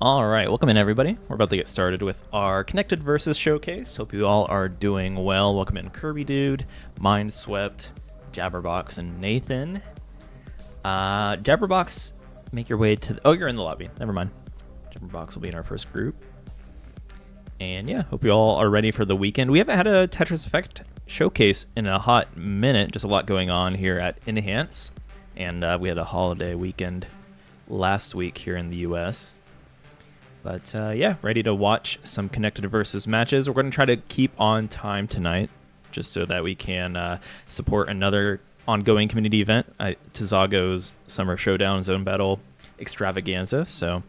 All right, welcome in everybody. We're about to get started with our Connected Versus showcase. Hope you all are doing well. Welcome in Kirby Dude, Mindswept, Jabberbox, and Nathan. Jabberbox, make your way to... oh, you're in the lobby. Never mind. Jabberbox will be in our first group. And yeah, hope you all are ready for the weekend. We haven't had a Tetris Effect showcase in a hot minute. Just a lot going on here at Enhance. And we had a holiday weekend last week here in the US. But yeah, ready to watch some Connected Versus matches. We're going to try to keep on time tonight, just so that we can support another ongoing community event, Tizago's Summer Showdown Zone Battle Extravaganza. So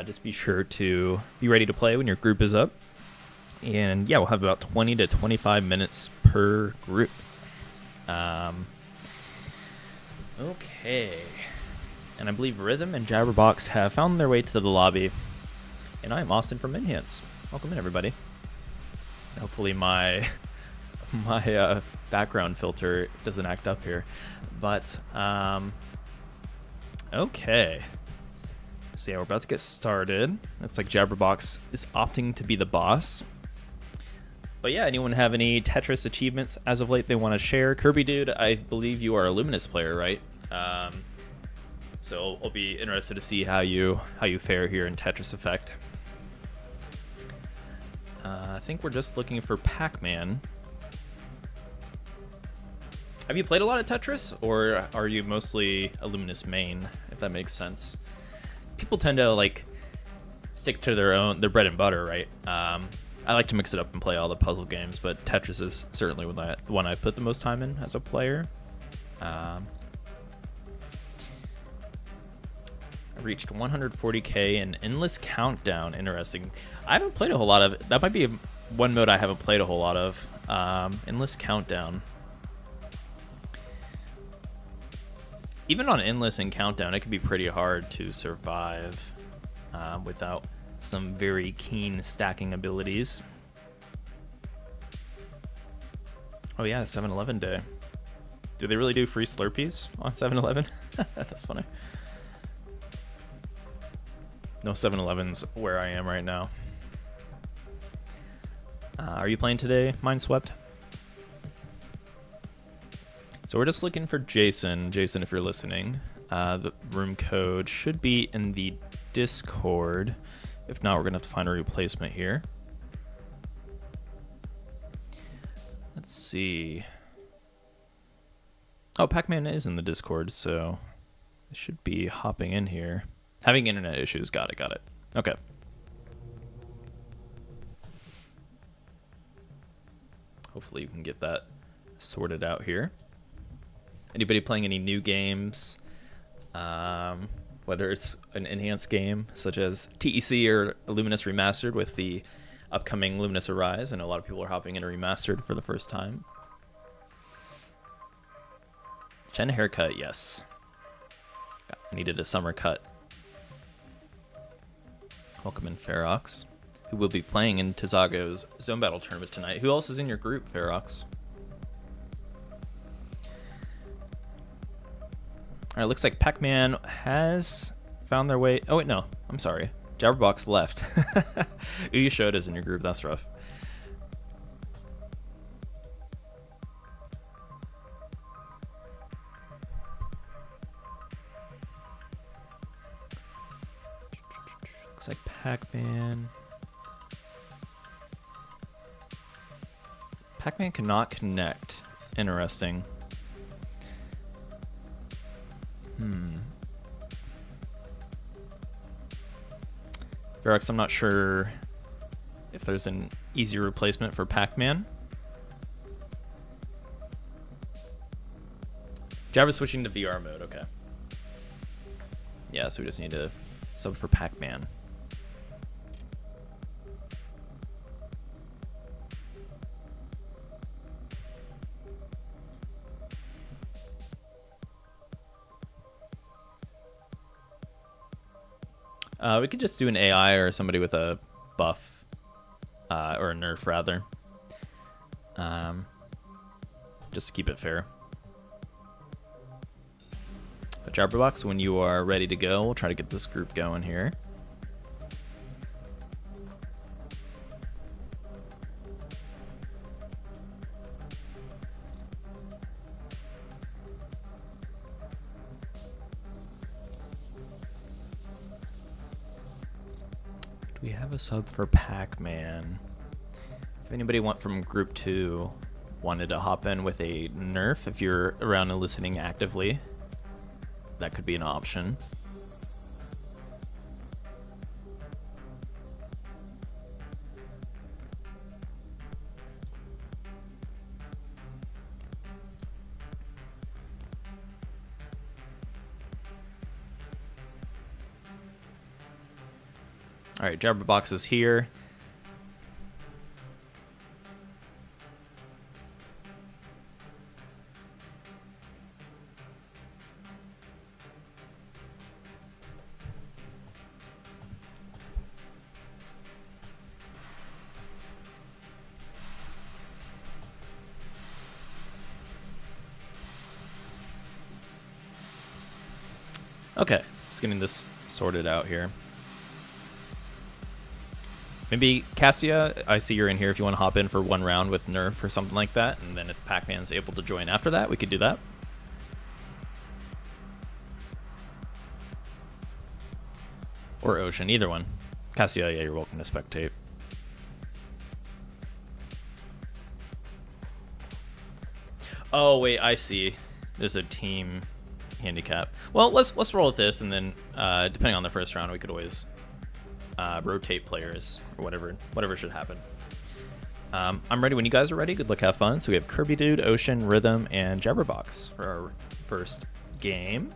just be sure to be ready to play when your group is up. And yeah, we'll have about 20 to 25 minutes per group. Okay. And I believe Rhythm and Jabberbox have found their way to the lobby. And I'm Austin from Enhance. Welcome in, everybody. Hopefully my background filter doesn't act up here. But, okay. So yeah, we're about to get started. It's like Jabberbox is opting to be the boss. But yeah, anyone have any Tetris achievements as of late they want to share? Kirby Dude, I believe you are a Luminous player, right? So I'll be interested to see how you fare here in Tetris Effect. I think we're just looking for Pac-Man. Have you played a lot of Tetris, or are you mostly a Luminous main, if that makes sense? People tend to like stick to their bread and butter, right? I like to mix it up and play all the puzzle games, but Tetris is certainly the one I put the most time in as a player. I reached 140k in Endless Countdown. Interesting. I haven't played a whole lot of it. That might be one mode I haven't played a whole lot of. Endless Countdown. Even on Endless and Countdown, it can be pretty hard to survive without some very keen stacking abilities. Oh yeah, 7-Eleven day. Do they really do free Slurpees on 7-Eleven? That's funny. No 7-Elevens where I am right now. Are you playing today, Mindswept? So we're just looking for Jason. Jason, if you're listening, the room code should be in the Discord. If not, we're going to have to find a replacement here. Let's see. Oh, Pac-Man is in the Discord, so I should be hopping in here. Having internet issues. Got it. Okay. Hopefully you can get that sorted out here. Anybody playing any new games? Whether it's an enhanced game such as TEC or Luminous Remastered with the upcoming Luminous Arise. I know a lot of people are hopping into Remastered for the first time. Chen haircut, yes. I needed a summer cut. Welcome in, Ferox, who will be playing in Tizago's Zone Battle tournament tonight. Who else is in your group, Ferox? Alright, looks like Pac-Man has found their way... oh, wait, no. I'm sorry. Jabberbox left. Uyushoda's in your group. That's rough. Looks like Pac-Man. Pac-Man cannot connect. Interesting. Ferox, I'm not sure if there's an easy replacement for Pac-Man. Jabber's switching to VR mode, okay. Yeah, so we just need to sub for Pac-Man. We could just do an AI or somebody with a buff, or a nerf rather, just to keep it fair. But Jabberbox, when you are ready to go, we'll try to get this group going here. Do we have a sub for Pac-Man? If anybody from Group 2 wanted to hop in with a nerf, if you're around and listening actively, that could be an option. All right, Jabberbox is here. Okay, just getting this sorted out here. Maybe Cassia, I see you're in here if you want to hop in for one round with Nerf or something like that, and then if Pac-Man's able to join after that, we could do that. Or Ocean, either one. Cassia, yeah, you're welcome to spectate. Oh, wait, I see. There's a team handicap. Well, let's roll with this, and then depending on the first round, we could always rotate players or whatever should happen. I'm ready when you guys are ready. Good luck, have fun. So we have Kirby Dude, Ocean, Rhythm, and Jabberbox for our first game.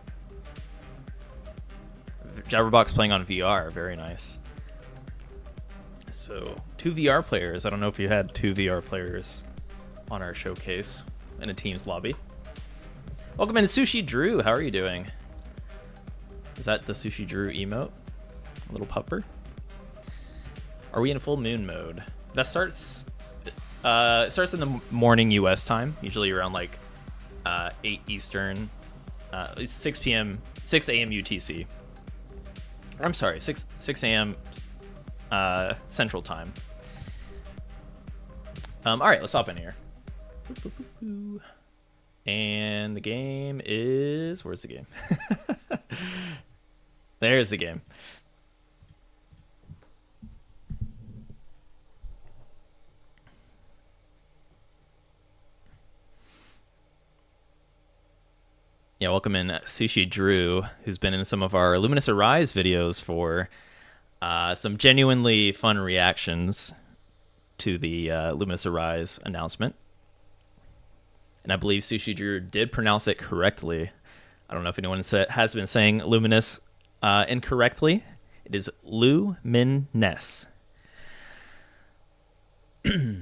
Jabberbox playing on VR, very nice. So 2 VR players. I don't know if you had 2 VR players on our showcase in a team's lobby. Welcome in, Sushi Drew. How are you doing? Is that the Sushi Drew emote? A little pupper. Are we in full moon mode? That starts it starts in the morning US time, usually around like 8 Eastern. It's 6 p.m. 6 a.m. UTC. I'm sorry, 6 a.m. Central time. All right, let's hop in here. And the game is... Where's the game? There's the game. Yeah, welcome in Sushi Drew, who's been in some of our Luminous Arise videos for some genuinely fun reactions to the Luminous Arise announcement. And I believe Sushi Drew did pronounce it correctly. I don't know if anyone has been saying Luminous incorrectly. It is Luminous. All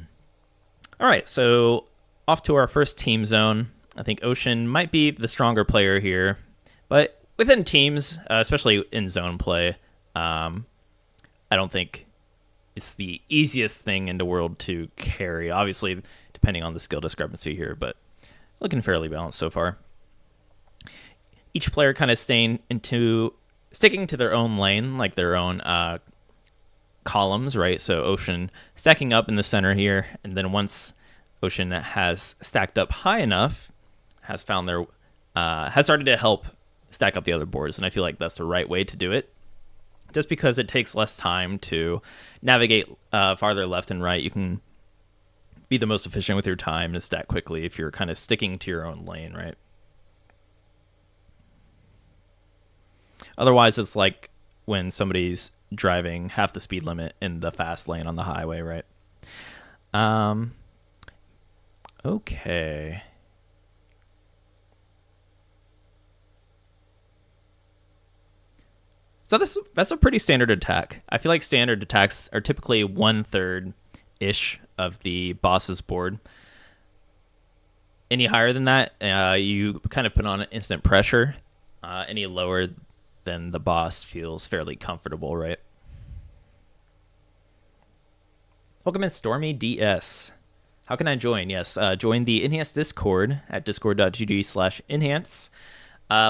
right, so off to our first team zone. I think Ocean might be the stronger player here, but within teams, especially in zone play, I don't think it's the easiest thing in the world to carry. Obviously, depending on the skill discrepancy here, but looking fairly balanced so far. Each player kind of sticking to their own lane, like their own columns, right? So Ocean stacking up in the center here, and then once Ocean has stacked up high enough, has started to help stack up the other boards, and I feel like that's the right way to do it. Just because it takes less time to navigate farther left and right, you can be the most efficient with your time and stack quickly if you're kind of sticking to your own lane, right? Otherwise, it's like when somebody's driving half the speed limit in the fast lane on the highway, right? Okay. So that's a pretty standard attack. I feel like standard attacks are typically 1/3-ish of the boss's board. Any higher than that, you kind of put on instant pressure. Any lower than the boss feels fairly comfortable, right? Welcome in, Stormy DS. How can I join? Yes, join the Enhanced Discord at discord.gg/enhance.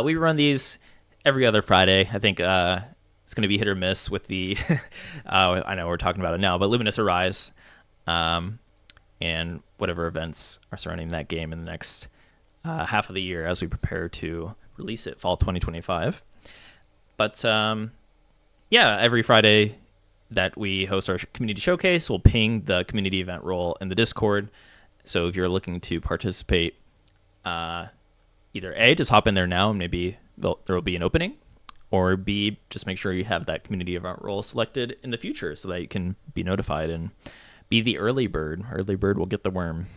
We run these every other Friday. I think it's going to be hit or miss with the... I know we're talking about it now, but Luminous Arise and whatever events are surrounding that game in the next half of the year as we prepare to release it fall 2025. But yeah, every Friday that we host our community showcase. We'll ping the community event role in the Discord. So if you're looking to participate, either A, just hop in there now and maybe there will be an opening, or B, just make sure you have that community event role selected in the future so that you can be notified and be the early bird. Early bird will get the worm.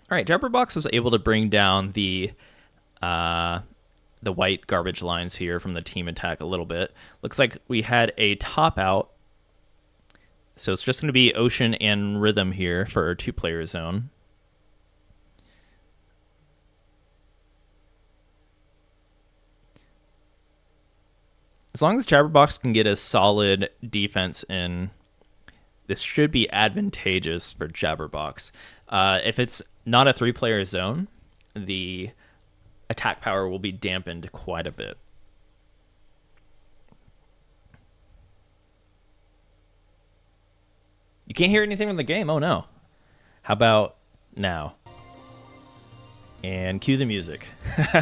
All right, Jabberbox was able to bring down the white garbage lines here from the team attack a little bit. Looks like we had a top out. So it's just going to be Ocean and Rhythm here for our 2-player zone. As long as Jabberbox can get a solid defense in, this should be advantageous for Jabberbox. If it's not a 3-player zone, the attack power will be dampened quite a bit. You can't hear anything from the game? Oh no. How about now? And cue the music. Oh,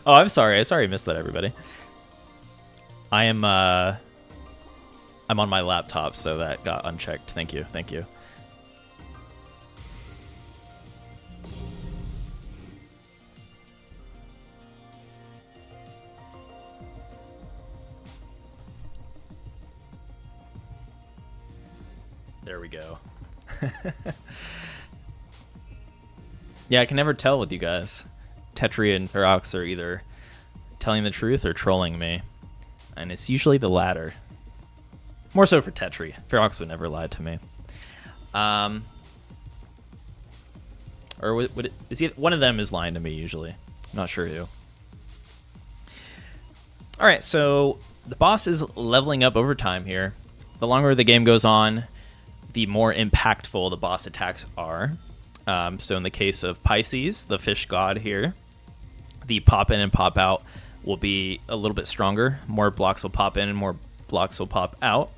I'm sorry. I missed that, everybody. I'm on my laptop, so that got unchecked. Thank you. There we go. Yeah, I can never tell with you guys. Tetri and Ferox are either telling the truth or trolling me. And it's usually the latter. More so for Tetri. Ferox would never lie to me. Or one of them is lying to me usually. I'm not sure who. All right, so the boss is leveling up over time here. The longer the game goes on, the more impactful the boss attacks are. So in the case of Pisces, the fish god here, the pop in and pop out will be a little bit stronger. More blocks will pop in and more blocks will pop out.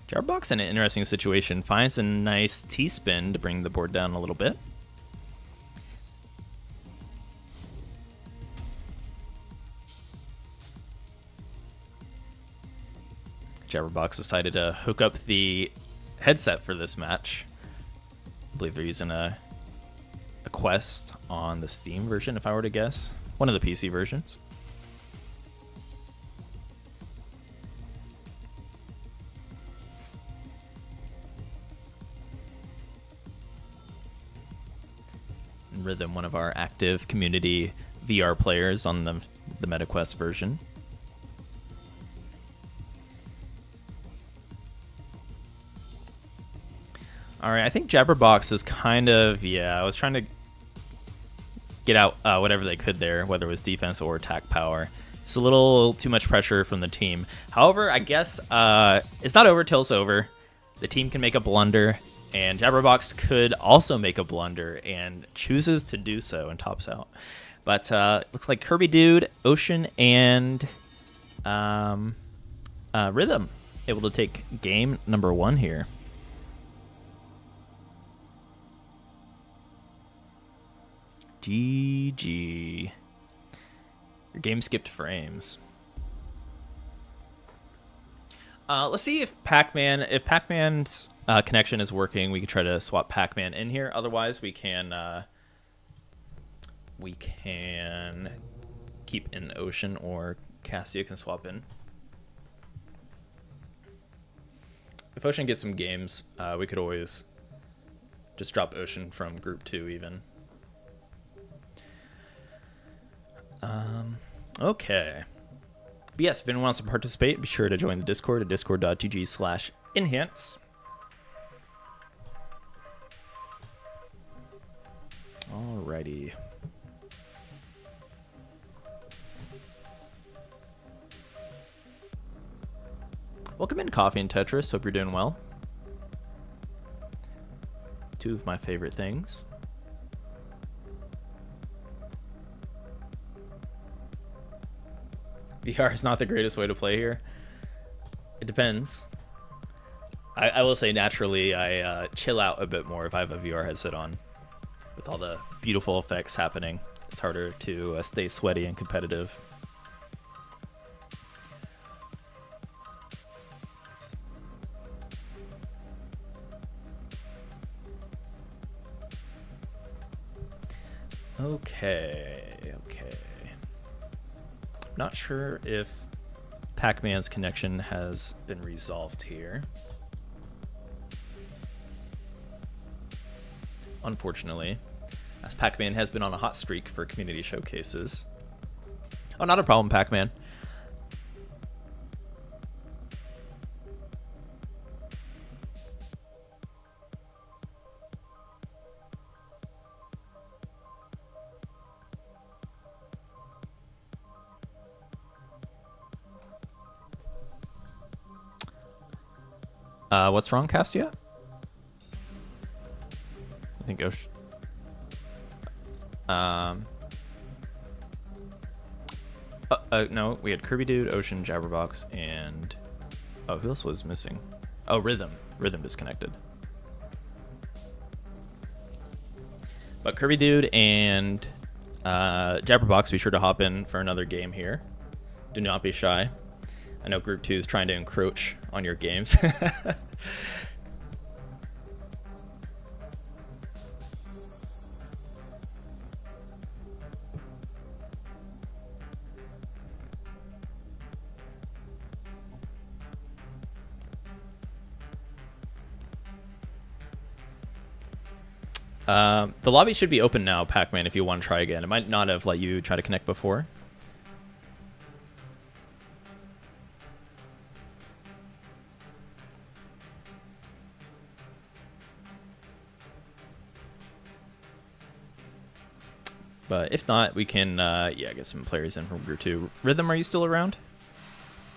Jabberbox in an interesting situation. Finds a nice T-spin to bring the board down a little bit. Jabberbox decided to hook up the headset for this match. I believe they're using a quest on the Steam version, if I were to guess. One of the PC versions. And Rhythm, one of our active community VR players on the MetaQuest version. All right, I think Jabberbox is kind of, I was trying to get out whatever they could there, whether it was defense or attack power. It's a little too much pressure from the team. However, I guess it's not over till it's over. The team can make a blunder, and Jabberbox could also make a blunder and chooses to do so and tops out. But looks like Kirby Dude, Ocean, and Rhythm able to take game number 1 here. GG. Your game skipped frames. Let's see if Pac-Man's connection is working. We can try to swap Pac-Man in here. Otherwise, we can keep in Ocean, or Castia can swap in. If Ocean gets some games, we could always just drop Ocean from Group 2 even. Okay. But yes, if anyone wants to participate, be sure to join the Discord at discord.gg/enhance. Alrighty. Welcome in, Coffee and Tetris. Hope you're doing well. 2 of my favorite things. VR is not the greatest way to play here. It depends. I will say naturally I chill out a bit more if I have a VR headset on. With all the beautiful effects happening, it's harder to stay sweaty and competitive. Okay. Not sure if Pac-Man's connection has been resolved here. Unfortunately, as Pac-Man has been on a hot streak for community showcases. Oh, not a problem, Pac-Man. What's wrong, Castia? I think no, we had Kirby Dude, Ocean, Jabberbox, and who else was missing? Oh, Rhythm. Rhythm disconnected. But Kirby Dude and Jabberbox, be sure to hop in for another game here. Do not be shy. I know Group 2 is trying to encroach on your games. The lobby should be open now, Pac-Man, if you want to try again. It might not have let you try to connect before. But if not, we can, yeah, get some players in from Group 2. Rhythm, are you still around?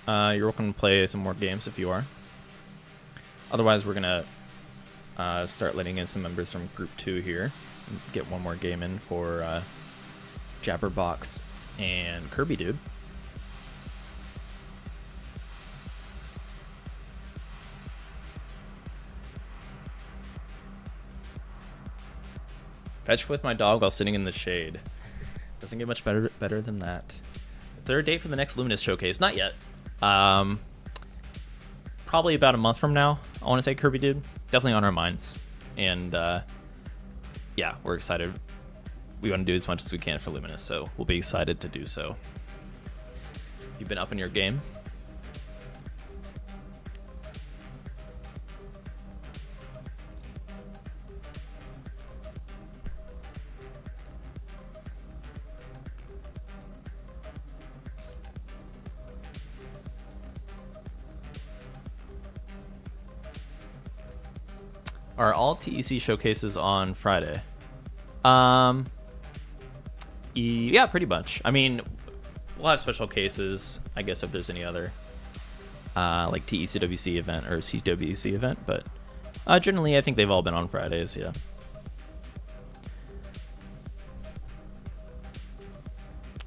You're welcome to play some more games if you are. Otherwise, we're going to start letting in some members from Group 2 here. Get one more game in for Jabberbox and Kirby Dude. Fetch with my dog while sitting in the shade. Doesn't get much better than that. Third date for the next Luminous showcase? Not yet. Probably about a month from now, I want to say, Kirby Dude. Definitely on our minds. And yeah, we're excited. We want to do as much as we can for Luminous, so we'll be excited to do so. You've been up in your game? Are all TEC showcases on Friday? Yeah, pretty much. I mean, we'll have special cases, I guess, if there's any other like TECWC event or CWC event, but generally I think they've all been on Fridays, yeah.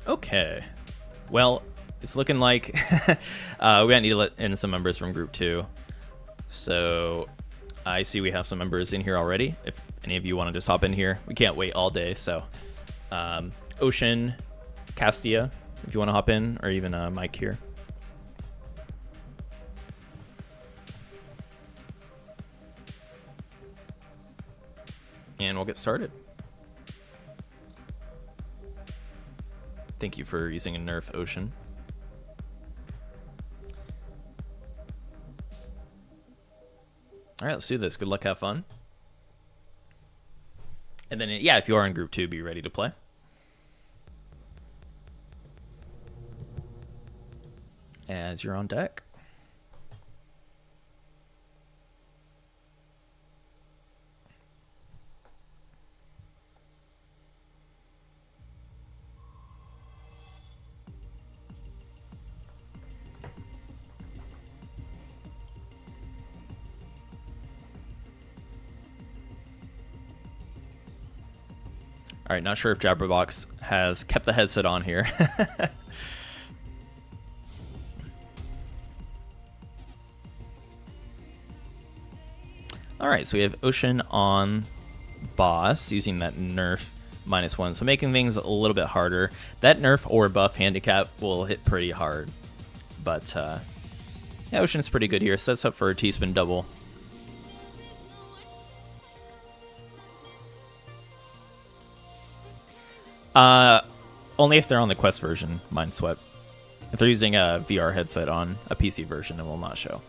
Okay. Well, it's looking like we might need to let in some members from Group 2. So I see we have some members in here already. If any of you want to just hop in here, we can't wait all day. So Ocean, Castia, if you want to hop in, or even Mike here. And we'll get started. Thank you for using a Nerf, Ocean. All right, let's do this. Good luck, have fun. And then, yeah, if you are in Group 2, be ready to play. As you're on deck. All right, not sure if Jabberbox has kept the headset on here. All right, so we have Ocean on boss using that nerf -1, so making things a little bit harder. That nerf or buff handicap will hit pretty hard, but yeah, Ocean's pretty good here. Sets up for a T-spin double. Only if they're on the Quest version, Mind Sweat. If they're using a VR headset on a PC version, it will not show.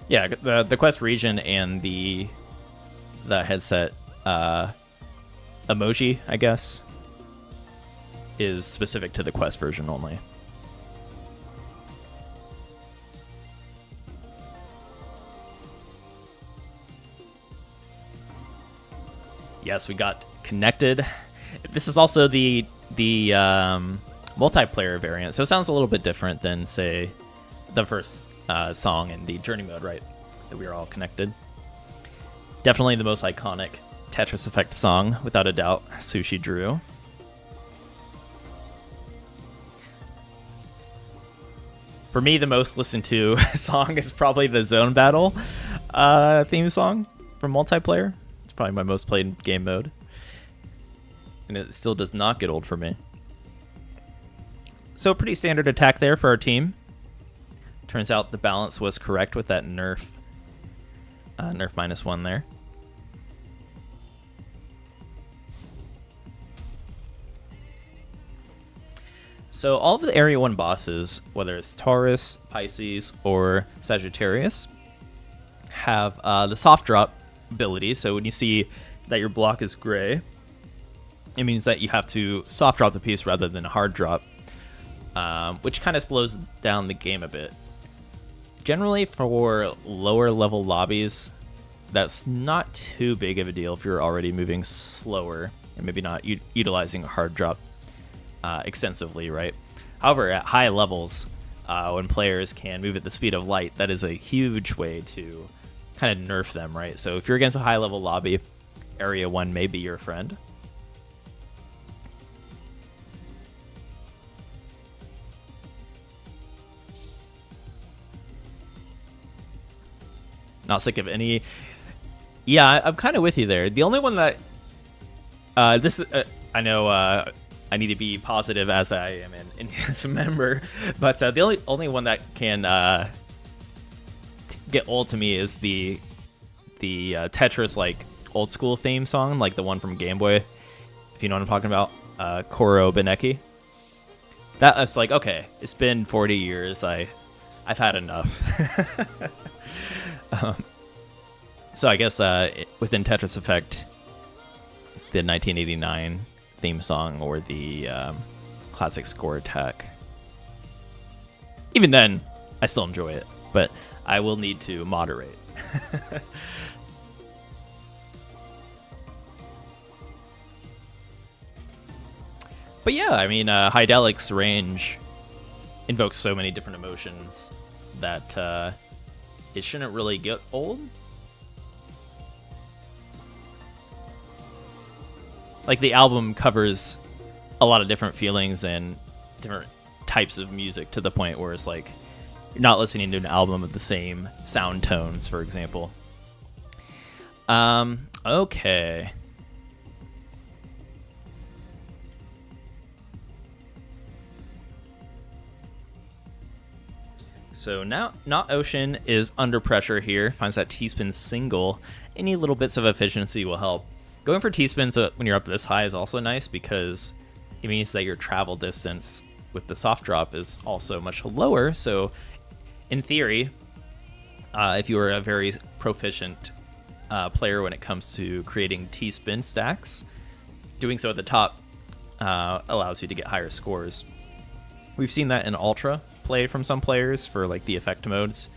Yeah, the Quest region and the headset emoji, I guess, is specific to the Quest version only. Yes, we got connected. This is also the multiplayer variant, so it sounds a little bit different than, say, the first song in the Journey mode, right? That we are all connected. Definitely the most iconic Tetris Effect song, without a doubt. Sushi Drew. For me, the most listened to song is probably the Zone Battle theme song from multiplayer. It's probably my most played game mode, and it still does not get old for me. So pretty standard attack there for our team. Turns out the balance was correct with that nerf -1 there. So all of the Area 1 bosses, whether it's Taurus, Pisces, or Sagittarius, have the soft drop ability. So when you see that your block is gray, it means that you have to soft drop the piece rather than a hard drop, which kind of slows down the game a bit. Generally, for lower level lobbies, that's not too big of a deal if you're already moving slower and maybe not utilizing a hard drop extensively, right? However, at high levels, when players can move at the speed of light, that is a huge way to kind of nerf them, right? So if you're against a high level lobby, Area 1 may be your friend. Not sick of any. Yeah, I'm kind of with you there. The only one that I know I need to be positive as I am an Indians member, but the only one that can get old to me is the Tetris like old school theme song, like the one from Game Boy, if you know what I'm talking about, Koro Beneki. That's like, okay, it's been 40 years. I've had enough. So I guess within Tetris Effect, the 1989 theme song or the classic score attack. Even then, I still enjoy it, but I will need to moderate. But yeah, I mean, Hydalic's range invokes so many different emotions that it shouldn't really get old. Like, the album covers a lot of different feelings and different types of music to the point where it's like you're not listening to an album of the same sound tones, for example. Okay. So now, Not Ocean is under pressure here. Finds that T-spin single. Any little bits of efficiency will help. Going for T-spins when you're up this high is also nice because it means that your travel distance with the soft drop is also much lower. So in theory, if you are a very proficient player when it comes to creating T-spin stacks, doing so at the top allows you to get higher scores. We've seen that in Ultra play from some players for like the effect modes.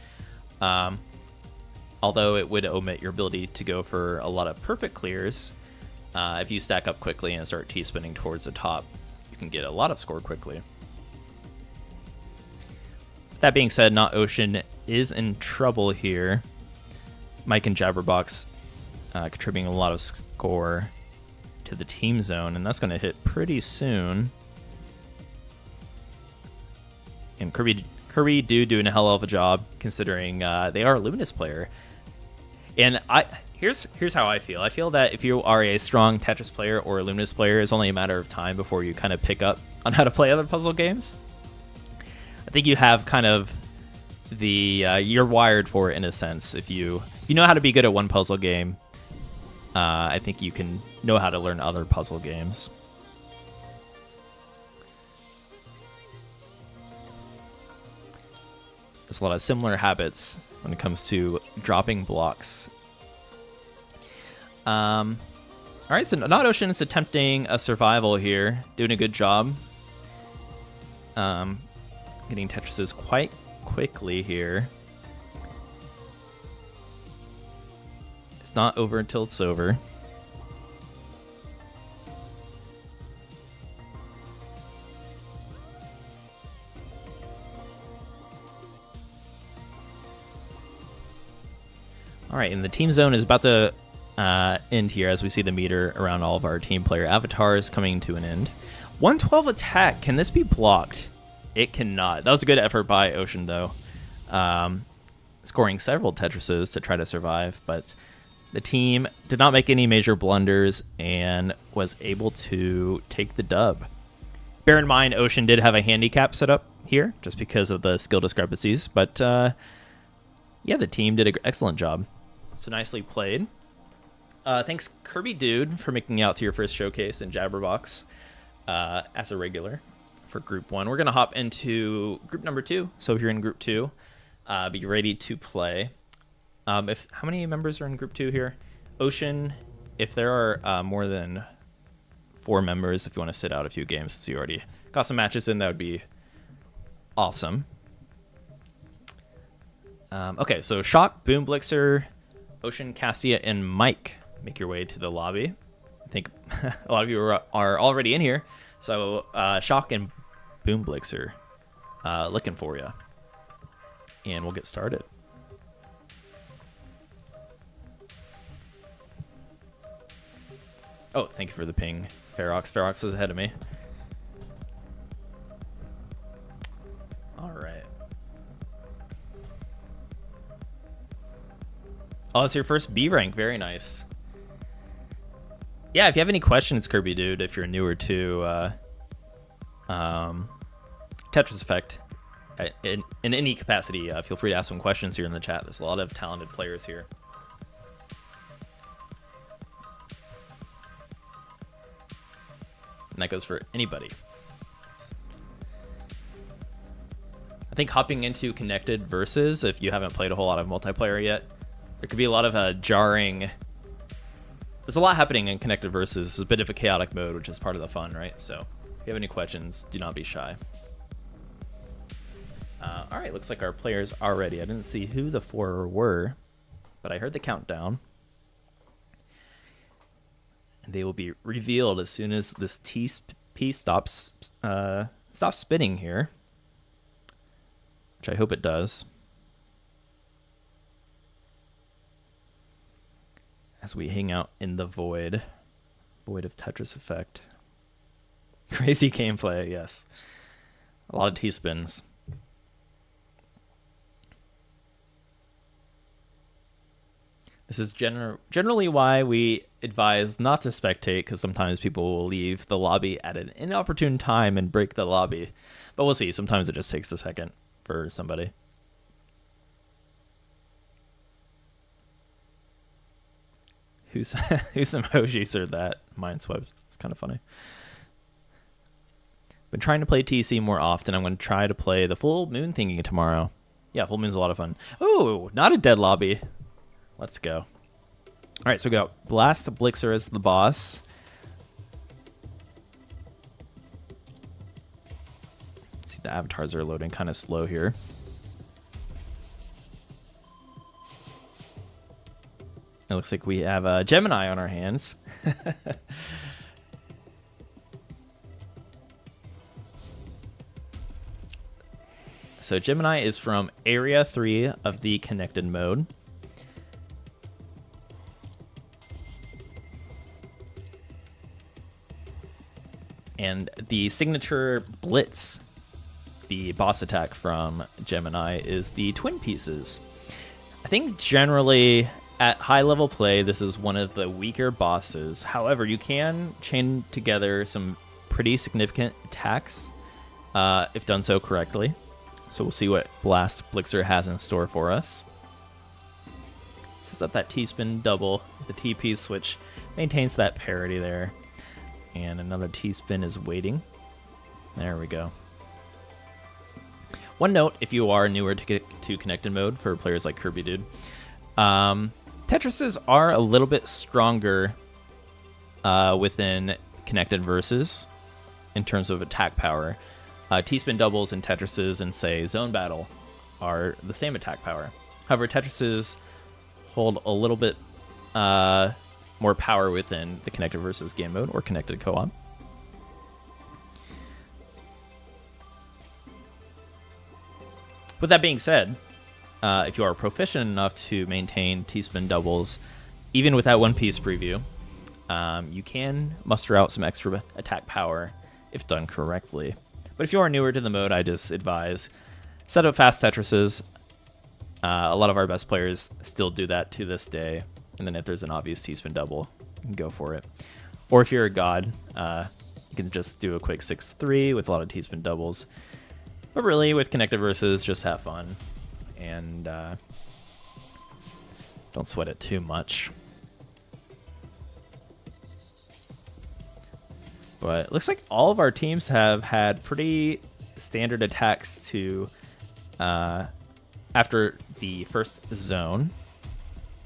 Although it would omit your ability to go for a lot of perfect clears. If you stack up quickly and start T-spinning towards the top, you can get a lot of score quickly. That being said, Not Ocean is in trouble here. Mike and Jabberbox contributing a lot of score to the team zone, and that's going to hit pretty soon. And Kirby doing a hell of a job, considering they are a Luminous player. And here's how I feel. I feel that if you are a strong Tetris player or a Luminous player, it's only a matter of time before you kind of pick up on how to play other puzzle games. I think you have kind of you're wired for it in a sense. If you know how to be good at one puzzle game, I think you can know how to learn other puzzle games. There's a lot of similar habits when it comes to dropping blocks. All right, so Not Ocean is attempting a survival here, doing a good job. Getting Tetrises quite quickly here. It's not over until it's over. All right, and the team zone is about to end here as we see the meter around all of our team player avatars coming to an end. 112 attack. Can this be blocked? It cannot. That was a good effort by Ocean, though. Scoring several Tetrises to try to survive, but the team did not make any major blunders and was able to take the dub. Bear in mind, Ocean did have a handicap set up here just because of the skill discrepancies, but yeah, the team did an excellent job. So nicely played. Thanks, Kirby Dude, for making it out to your first showcase in Jabberbox as a regular for Group 1. We're going to hop into Group number 2. So if you're in Group 2, be ready to play. How many members are in Group 2 here? Ocean, if there are more than 4 members, if you want to sit out a few games since you already got some matches in, that would be awesome. Okay, so Shock, Boom Blixer, Ocean, Cassia, and Mike make your way to the lobby. I think a lot of you are already in here. So Shock and Boom Blixer looking for you. And we'll get started. Oh, thank you for the ping, Ferox. Ferox is ahead of me. All right. Oh, it's your first B rank. Very nice. Yeah, if you have any questions, Kirby Dude, if you're newer to Tetris Effect in any capacity, feel free to ask some questions here in the chat. There's a lot of talented players here. And that goes for anybody. I think hopping into connected versus, if you haven't played a whole lot of multiplayer yet, there could be a lot of jarring. There's a lot happening in connected versus. It's a bit of a chaotic mode, which is part of the fun, right? So if you have any questions, do not be shy. All right, looks like our players are ready. I didn't see who the 4 were, but I heard the countdown. And they will be revealed as soon as this TP stops spinning here, which I hope it does. As we hang out in the void of Tetris Effect. Crazy gameplay, yes. A lot of T-spins. This is generally why we advise not to spectate, because sometimes people will leave the lobby at an inopportune time and break the lobby. But we'll see. Sometimes it just takes a second for somebody. Whose emojis are that? Mindswipes. It's kind of funny. Been trying to play TC more often. I'm going to try to play the full moon thingy tomorrow. Yeah, full moon's a lot of fun. Oh, not a dead lobby. Let's go. All right, so we got Blast Blixer as the boss. See, the avatars are loading kind of slow here. It looks like we have a Gemini on our hands. So Gemini is from Area 3 of the connected mode. And the signature blitz, the boss attack from Gemini, is the twin pieces. I think generally at high level play, this is one of the weaker bosses. However, you can chain together some pretty significant attacks if done so correctly. So we'll see what Blast Blixer has in store for us. Sets up that T-spin double, the TP switch maintains that parity there. And another T-spin is waiting. There we go. One note, if you are newer to connected mode for players like Kirby Dude, Tetrises are a little bit stronger within connected versus in terms of attack power. T-spin doubles and Tetrises in, say, Zone Battle are the same attack power. However, Tetrises hold a little bit more power within the connected versus game mode or connected co-op. With that being said, if you are proficient enough to maintain T-spin doubles, even without One Piece preview, you can muster out some extra attack power if done correctly. But if you are newer to the mode, I just advise set up fast Tetrises. A lot of our best players still do that to this day. And then if there's an obvious T-spin double, you can go for it. Or if you're a god, you can just do a quick 6-3 with a lot of T-spin doubles. But really, with connected versus, just have fun. And don't sweat it too much. But it looks like all of our teams have had pretty standard attacks to after the first zone.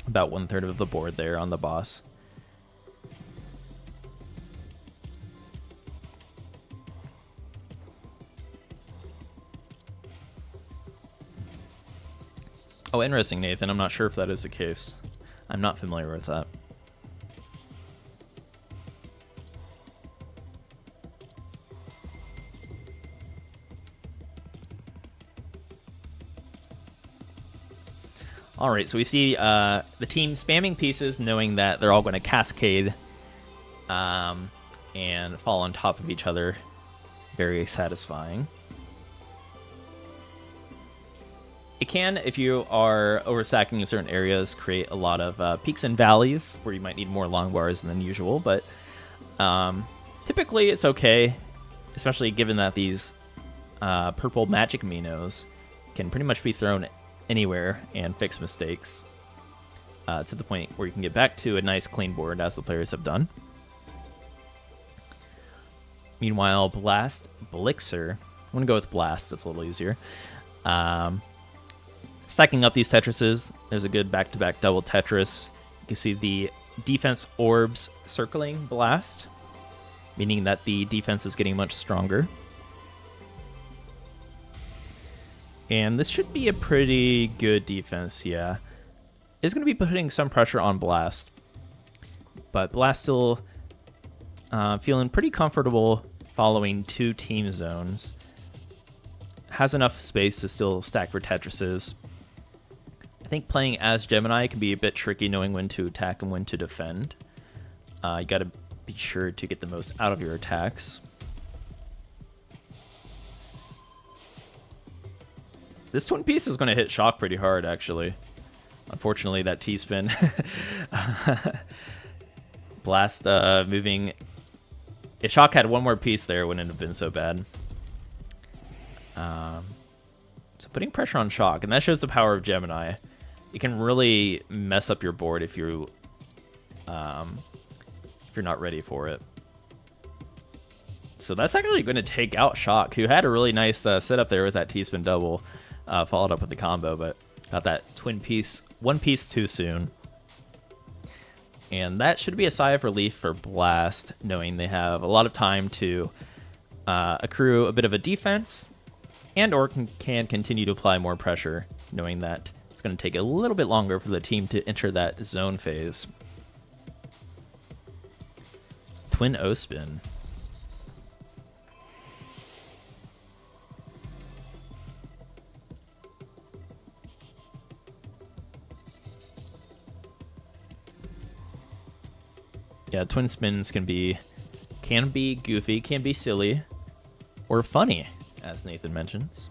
About 1/3 of the board there on the boss. Oh, interesting, Nathan. I'm not sure if that is the case. I'm not familiar with that. All right, so we see the team spamming pieces, knowing that they're all going to cascade and fall on top of each other. Very satisfying. It can, if you are overstacking in certain areas, create a lot of peaks and valleys where you might need more long bars than usual, but typically it's okay, especially given that these purple magic Minos can pretty much be thrown anywhere and fix mistakes to the point where you can get back to a nice clean board as the players have done. Meanwhile, Blast Blixer, I'm going to go with Blast, it's a little easier. Stacking up these Tetrises, there's a good back-to-back double Tetris. You can see the defense orbs circling Blast, meaning that the defense is getting much stronger. And this should be a pretty good defense, yeah. It's going to be putting some pressure on Blast. But Blast still feeling pretty comfortable following 2 team zones. Has enough space to still stack for Tetrises. I think playing as Gemini can be a bit tricky knowing when to attack and when to defend. You got to be sure to get the most out of your attacks. This twin piece is going to hit Shock pretty hard, actually. Unfortunately, that T-spin. Blast moving. If Shock had one more piece there, it wouldn't have been so bad. So putting pressure on Shock, and that shows the power of Gemini. It can really mess up your board if you're not ready for it. So that's actually going to take out Shock, who had a really nice setup there with that T-spin double, followed up with the combo, but got that twin piece, one piece too soon. And that should be a sigh of relief for Blast, knowing they have a lot of time to accrue a bit of a defense, and or can continue to apply more pressure, knowing that it's going to take a little bit longer for the team to enter that zone phase. Twin O-spin. Yeah, twin spins can be Can be goofy, can be silly, or funny, as Nathan mentions.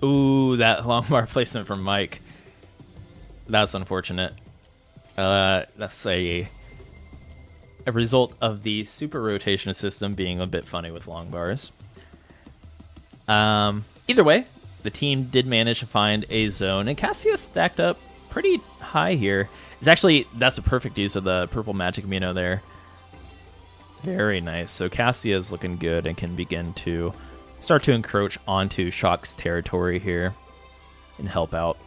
Ooh, that long bar placement from Mike. That's unfortunate. That's a result of the super rotation system being a bit funny with long bars. Either way, the team did manage to find a zone, and Cassia stacked up pretty high here. That's a perfect use of the purple magic amino there. Very nice. So Cassia is looking good and can begin to start to encroach onto Shock's territory here and help out.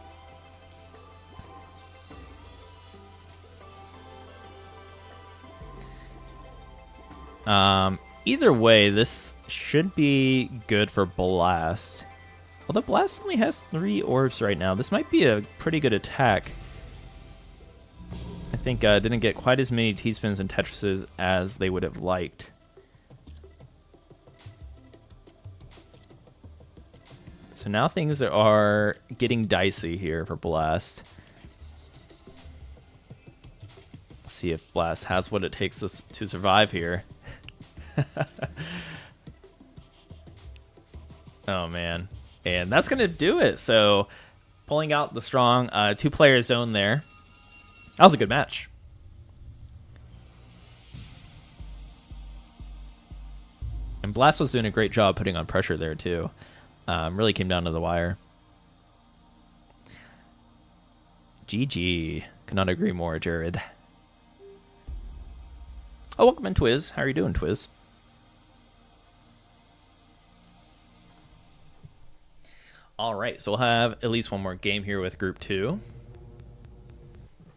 Either way, this should be good for Blast. Although Blast only has 3 orbs right now, this might be a pretty good attack. I think didn't get quite as many T-spins and Tetrises as they would have liked. So now things are getting dicey here for Blast. Let's see if Blast has what it takes to survive here. Oh man, and that's gonna do it. So pulling out the strong 2-player zone there. That was a good match. And Blast was doing a great job putting on pressure there too. Really came down to the wire. GG. Could not agree more, Jared. Oh, welcome in, Twiz. How are you doing, Twiz? All right, so we'll have at least one more game here with Group 2.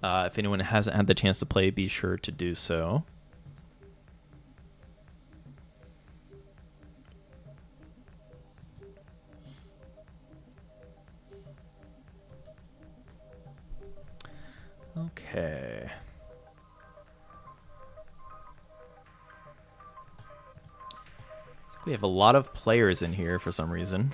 If anyone hasn't had the chance to play, be sure to do so. Okay. We have a lot of players in here for some reason.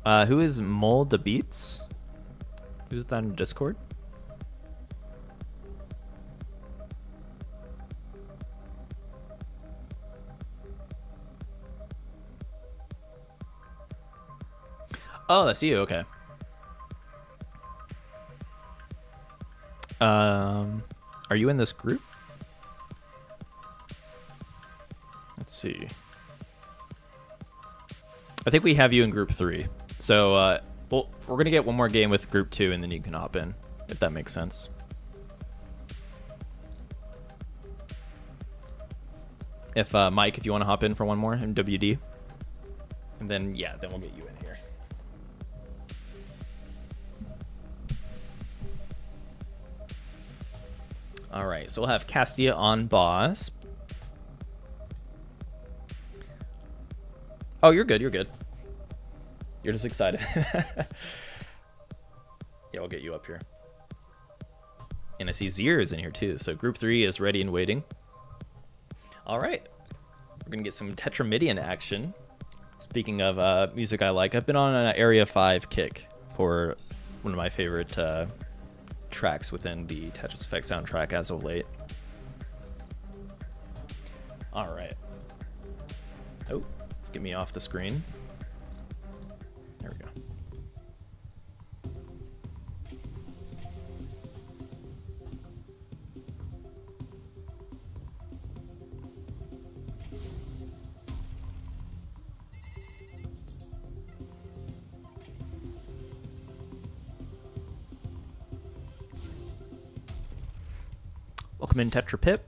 Who is Mold the Beats? Who's that in Discord? Oh, that's you. Okay. Are you in this group? Let's see. I think we have you in group 3. So, well, we're going to get one more game with group 2 and then you can hop in, if that makes sense. If, Mike, if you want to hop in for one more in WD. And then, yeah, then we'll get you in here. All right, so we'll have Castia on boss. Oh, you're good. You're good. You're just excited. Yeah, we'll get you up here. And I see Zier is in here too. So group 3 is ready and waiting. All right, we're gonna get some Tetramidian action. Speaking of music I like, I've been on an Area 5 kick for one of my favorite tracks within the Tetris Effect soundtrack as of late. All right. Oh, let's get me off the screen. There we go. Welcome in, Tetra Pip.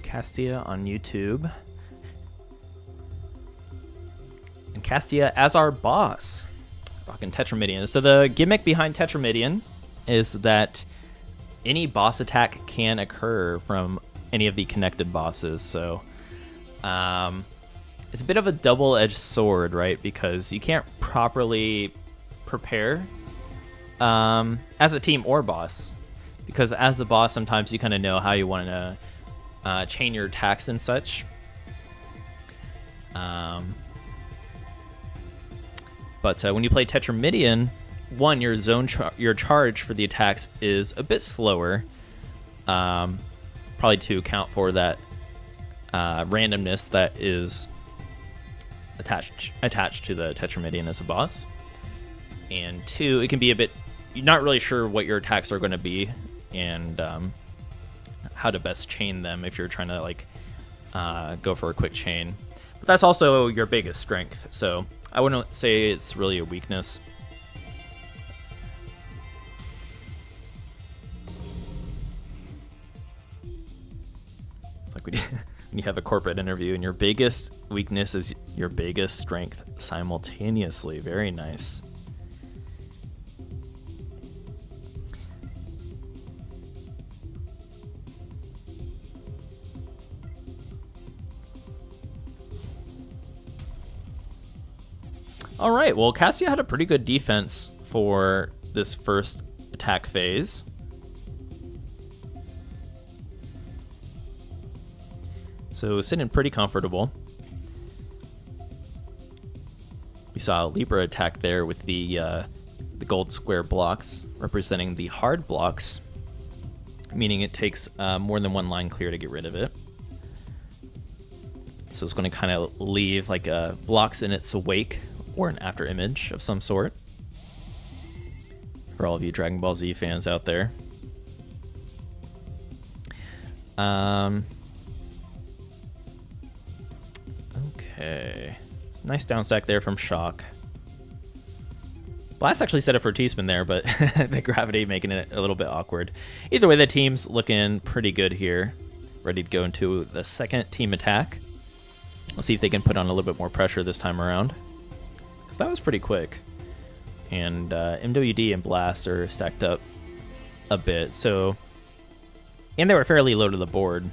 Castia on YouTube. And Castia as our boss. Rockin' Tetramidian. So the gimmick behind Tetramidian is that any boss attack can occur from any of the connected bosses. So it's a bit of a double-edged sword, right? Because you can't properly prepare as a team or boss. because as a boss, sometimes you kind of know how you want to chain your attacks and such. But when you play Tetramidion, one, your your charge for the attacks is a bit slower, probably to account for that randomness that is attached to the Tetramidion as a boss. And two, it can be a bit, you're not really sure what your attacks are going to be and how to best chain them if you're trying to like go for a quick chain. But that's also your biggest strength, so I wouldn't say it's really a weakness. It's like when you have a corporate interview and your biggest weakness is your biggest strength simultaneously. Very nice. All right, well, Cassia had a pretty good defense for this first attack phase. So sitting pretty comfortable. We saw a Libra attack there with the gold square blocks representing the hard blocks, meaning it takes more than one line clear to get rid of it. So it's going to kind of leave like blocks in its wake, or an after image of some sort. For all of you Dragon Ball Z fans out there. Okay. It's a nice down stack there from Shock. Blast actually set up for T-spin there, but the gravity making it a little bit awkward. Either way, the team's looking pretty good here. Ready to go into the second team attack. Let's see if they can put on a little bit more pressure this time around. Because that was pretty quick. And MWD and Blast are stacked up a bit. So, and they were fairly low to the board.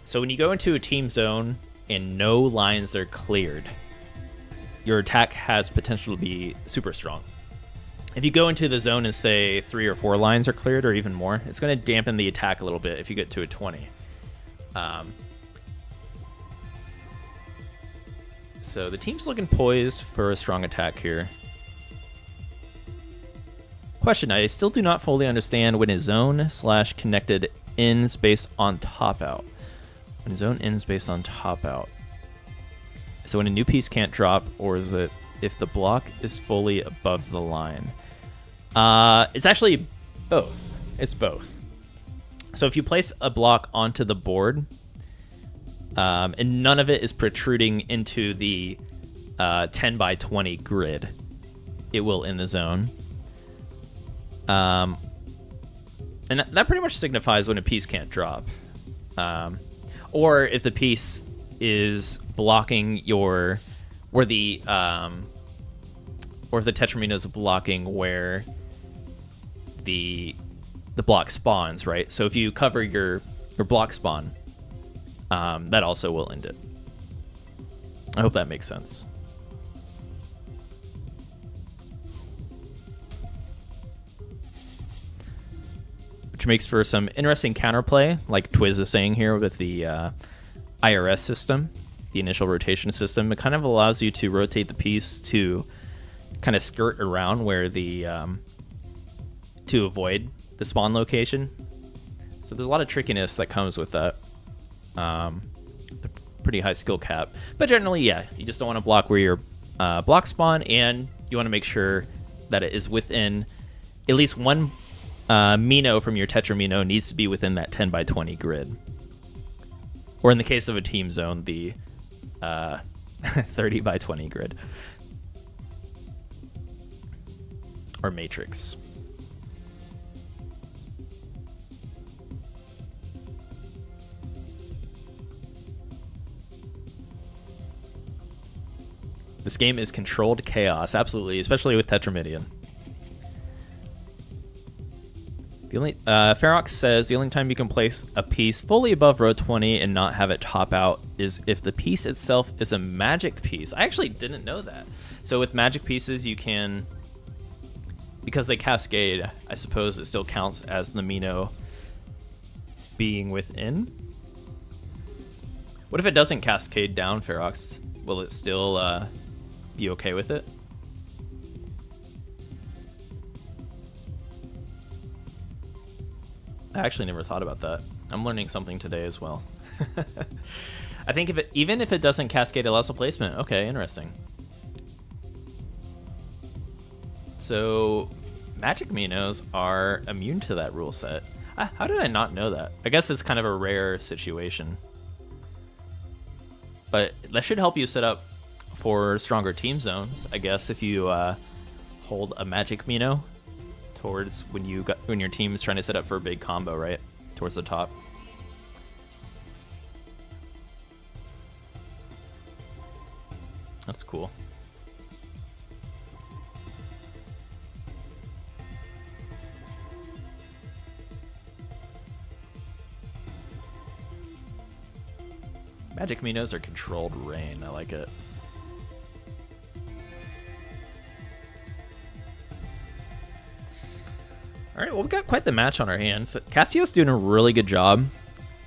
So when you go into a team zone and no lines are cleared, your attack has potential to be super strong. If you go into the zone and say 3 or 4 lines are cleared or even more, it's going to dampen the attack a little bit if you get to a 20. So the team's looking poised for a strong attack here. Question, I still do not fully understand when a zone/connected ends based on top out. When a zone ends based on top out. So when a new piece can't drop, or is it if the block is fully above the line? It's actually both. It's both. So if you place a block onto the board, and none of it is protruding into the 10 by 20 grid, it will end the zone. And that pretty much signifies when a piece can't drop. Or if the piece is blocking or if the Tetramino is blocking where the block spawns, right? So if you cover your block spawn, that also will end it. I hope that makes sense. Which makes for some interesting counterplay, like Twiz is saying here with the IRS system, the initial rotation system. It kind of allows you to rotate the piece to kind of skirt around where the to avoid the spawn location. So there's a lot of trickiness that comes with that. The pretty high skill cap, but generally, yeah, you just don't want to block where your block spawn, and you want to make sure that it is within at least one Mino from your Tetramino needs to be within that 10 by 20 grid, or in the case of a team zone, the 30 by 20 grid or matrix. This game is controlled chaos, absolutely, especially with Tetramidion. The only Ferox says the only time you can place a piece fully above row 20 and not have it top out is if the piece itself is a magic piece. I actually didn't know that. So with magic pieces, you can because they cascade, I suppose it still counts as the Mino being within. What if it doesn't cascade down, Ferox? Will it still be okay with it? I actually never thought about that. I'm learning something today as well. I think even if it doesn't cascade, it allows a placement. Okay, interesting. So Magic Minos are immune to that rule set. How did I not know that? I guess it's kind of a rare situation. But that should help you set up for stronger team zones, I guess, if you hold a Magic Mino towards when your team is trying to set up for a big combo, right? Towards the top. That's cool. Magic Minos are controlled rain. I like it. All right, well, we've got quite the match on our hands. Castillo's doing a really good job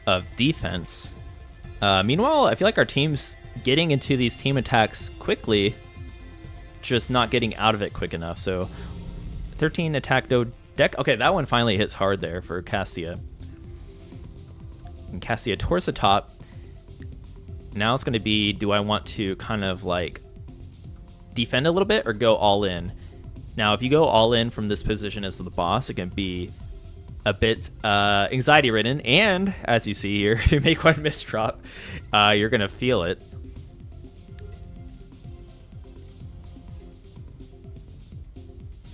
of defense. Meanwhile, I feel like our team's getting into these team attacks quickly, just not getting out of it quick enough. So 13 attack deck. Okay, that one finally hits hard there for Castillo. And Castillo towards the top. Now it's going to be, do I want to kind of like defend a little bit or go all in? Now, if you go all in from this position as the boss, it can be a bit anxiety ridden. And as you see here, if you make one misdrop, you're going to feel it.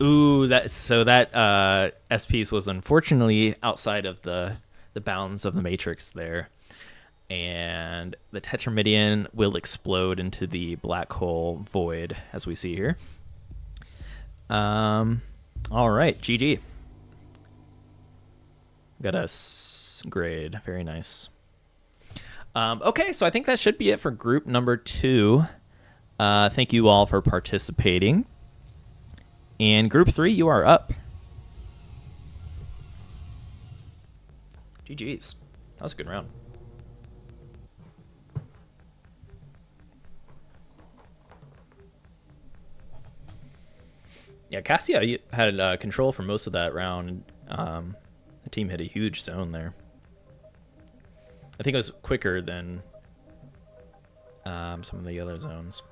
Ooh, that S piece was unfortunately outside of the bounds of the matrix there. And the Tetramidian will explode into the black hole void, as we see here. All right, GG. Got a grade. Very nice. Okay, so I think that should be it for group number 2. Thank you all for participating. And group 3, you are up. GG's. That was a good round. Yeah, Castillo had control for most of that round. The team hit a huge zone there. I think it was quicker than some of the other zones.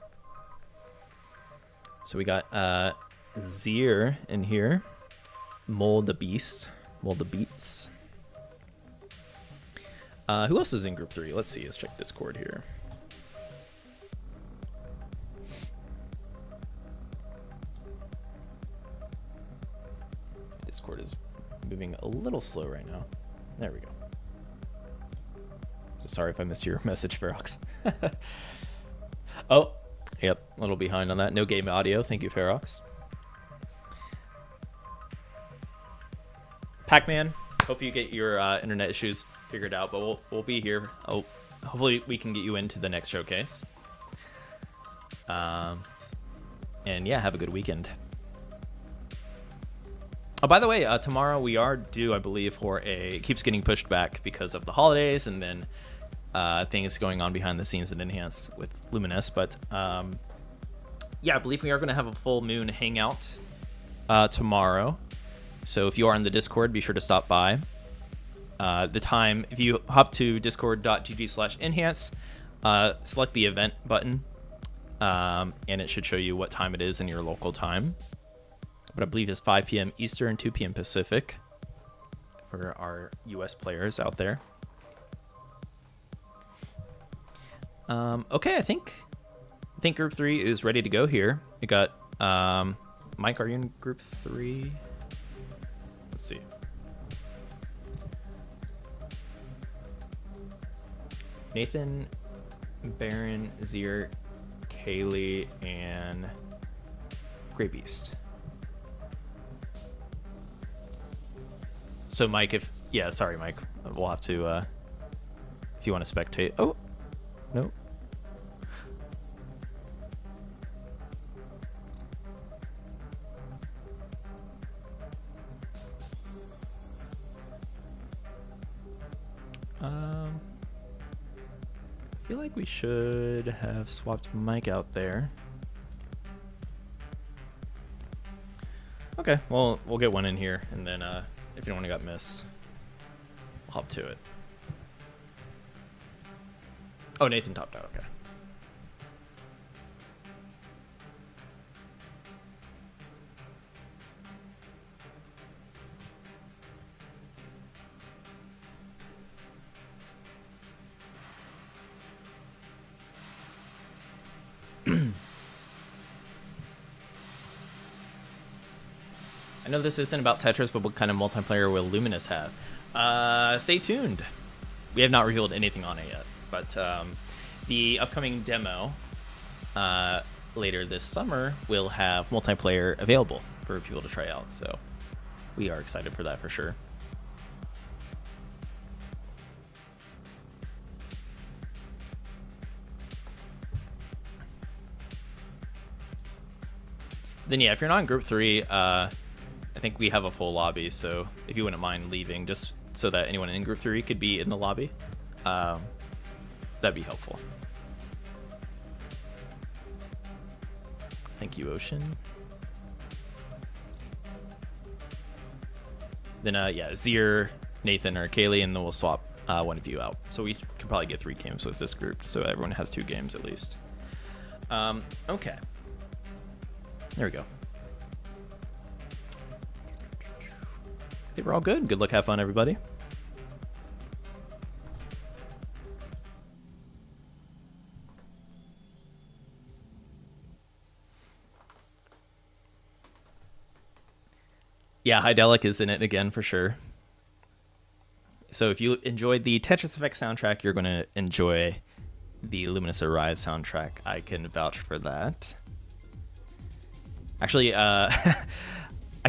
So we got Zier in here. Mold the Beast. Mold the Beats. Who else is in group 3? Let's see. Let's check Discord here. Discord is moving a little slow right now. There we go. So sorry if I missed your message, Ferox. Oh, yep, a little behind on that. No game audio. Thank you, Ferox. Pac-Man, hope you get your internet issues figured out, but we'll be here. Oh, hopefully we can get you into the next showcase. And yeah, have a good weekend. Oh, by the way, tomorrow we are due, I believe, for it keeps getting pushed back because of the holidays and then things going on behind the scenes at Enhance with Luminous. But yeah, I believe we are going to have a full moon hangout tomorrow. So if you are in the Discord, be sure to stop by. The time, if you hop to discord.gg/enhance, select the event button, and it should show you what time it is in your local time. But I believe it's 5 p.m. Eastern, 2 p.m. Pacific for our US players out there. Okay, I think group 3 is ready to go here. We got Mike, are you in group 3? Let's see. Nathan, Baron, Zier, Kaylee, and Grey Beast. So Mike, sorry Mike, we'll have to, if you want to spectate. Oh, no. feel like we should have swapped Mike out there. Okay, well, we'll get one in here, and then if anyone got missed, we'll hop to it. Oh, Nathan topped out, okay. I know this isn't about Tetris, but what kind of multiplayer will Luminous have? Stay tuned. We have not revealed anything on it yet, but the upcoming demo later this summer will have multiplayer available for people to try out, so we are excited for that for sure. Then yeah, if you're not in group 3, I think we have a full lobby, so if you wouldn't mind leaving, just so that anyone in group 3 could be in the lobby, that'd be helpful. Thank you, Ocean. Then yeah, Zier, Nathan, or Kaylee, and then we'll swap one of you out. So we can probably get 3 games with this group, so everyone has 2 games at least. Okay. There we go. I think we're all good. Good luck, have fun, everybody. Yeah, Hydelic is in it again for sure. So if you enjoyed the Tetris Effect soundtrack, you're going to enjoy the Luminous Arise soundtrack. I can vouch for that. Actually, I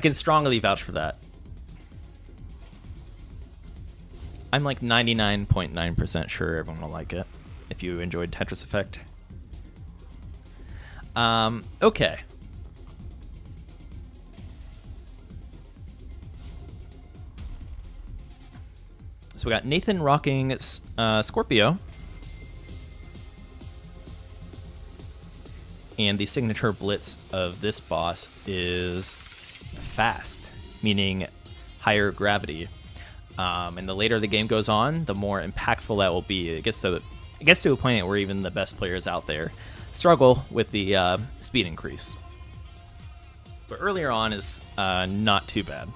can strongly vouch for that. I'm like 99.9% sure everyone will like it if you enjoyed Tetris Effect. Okay. So we got Nathan rocking Scorpio. And the signature blitz of this boss is fast, meaning higher gravity. And the later the game goes on, the more impactful that will be. It gets to a point where even the best players out there struggle with the speed increase. But earlier on is not too bad.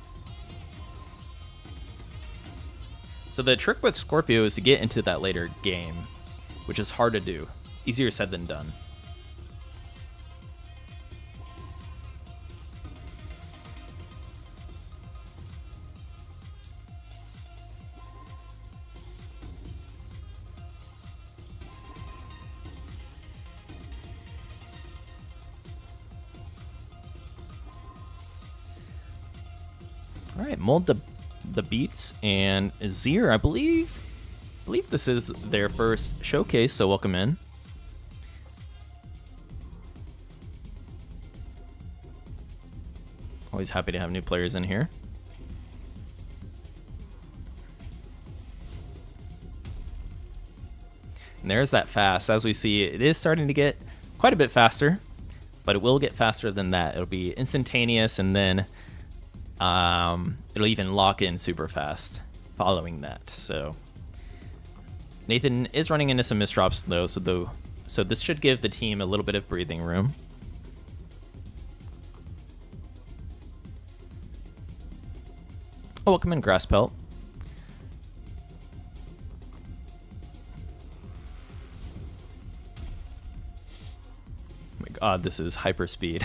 So the trick with Scorpio is to get into that later game, which is hard to do. Easier said than done. All right, mold the beats, and Zier, I believe this is their first showcase, so welcome in. Always happy to have new players in here. And there's that fast. As we see, it is starting to get quite a bit faster, but it will get faster than that. It'll be instantaneous, and then it'll even lock in super fast following that. So Nathan is running into some misdrops though, so this should give the team a little bit of breathing room. Oh, welcome in, Grasspelt. Oh my god, this is hyperspeed.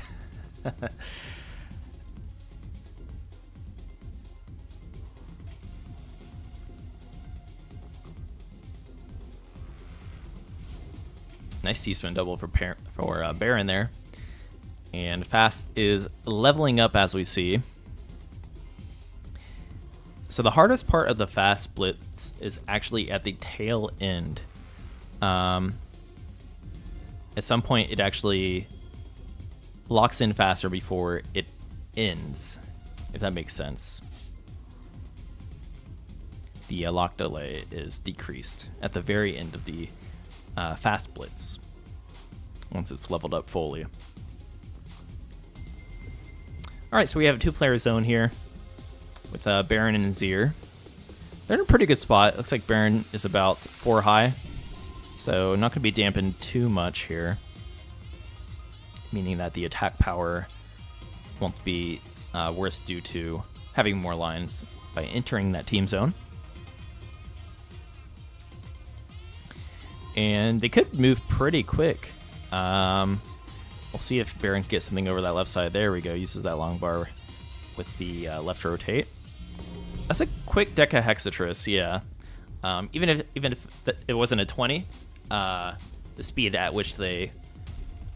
Nice T-spin double for Baron there. And fast is leveling up as we see. So the hardest part of the fast blitz is actually at the tail end. At some point it actually locks in faster before it ends, if that makes sense. The lock delay is decreased at the very end of the Fast Blitz once it's leveled up fully. All right, so we have a 2-player zone here with Baron and Azir. They're in a pretty good spot. Looks like Baron is about 4 high, so not going to be dampened too much here, meaning that the attack power won't be worse due to having more lines by entering that team zone. And they could move pretty quick. We'll see if Baron can get something over that left side. There we go. Uses that long bar with the left rotate. That's a quick Deca Hexatris, yeah. Even if it wasn't a 20, the speed at which they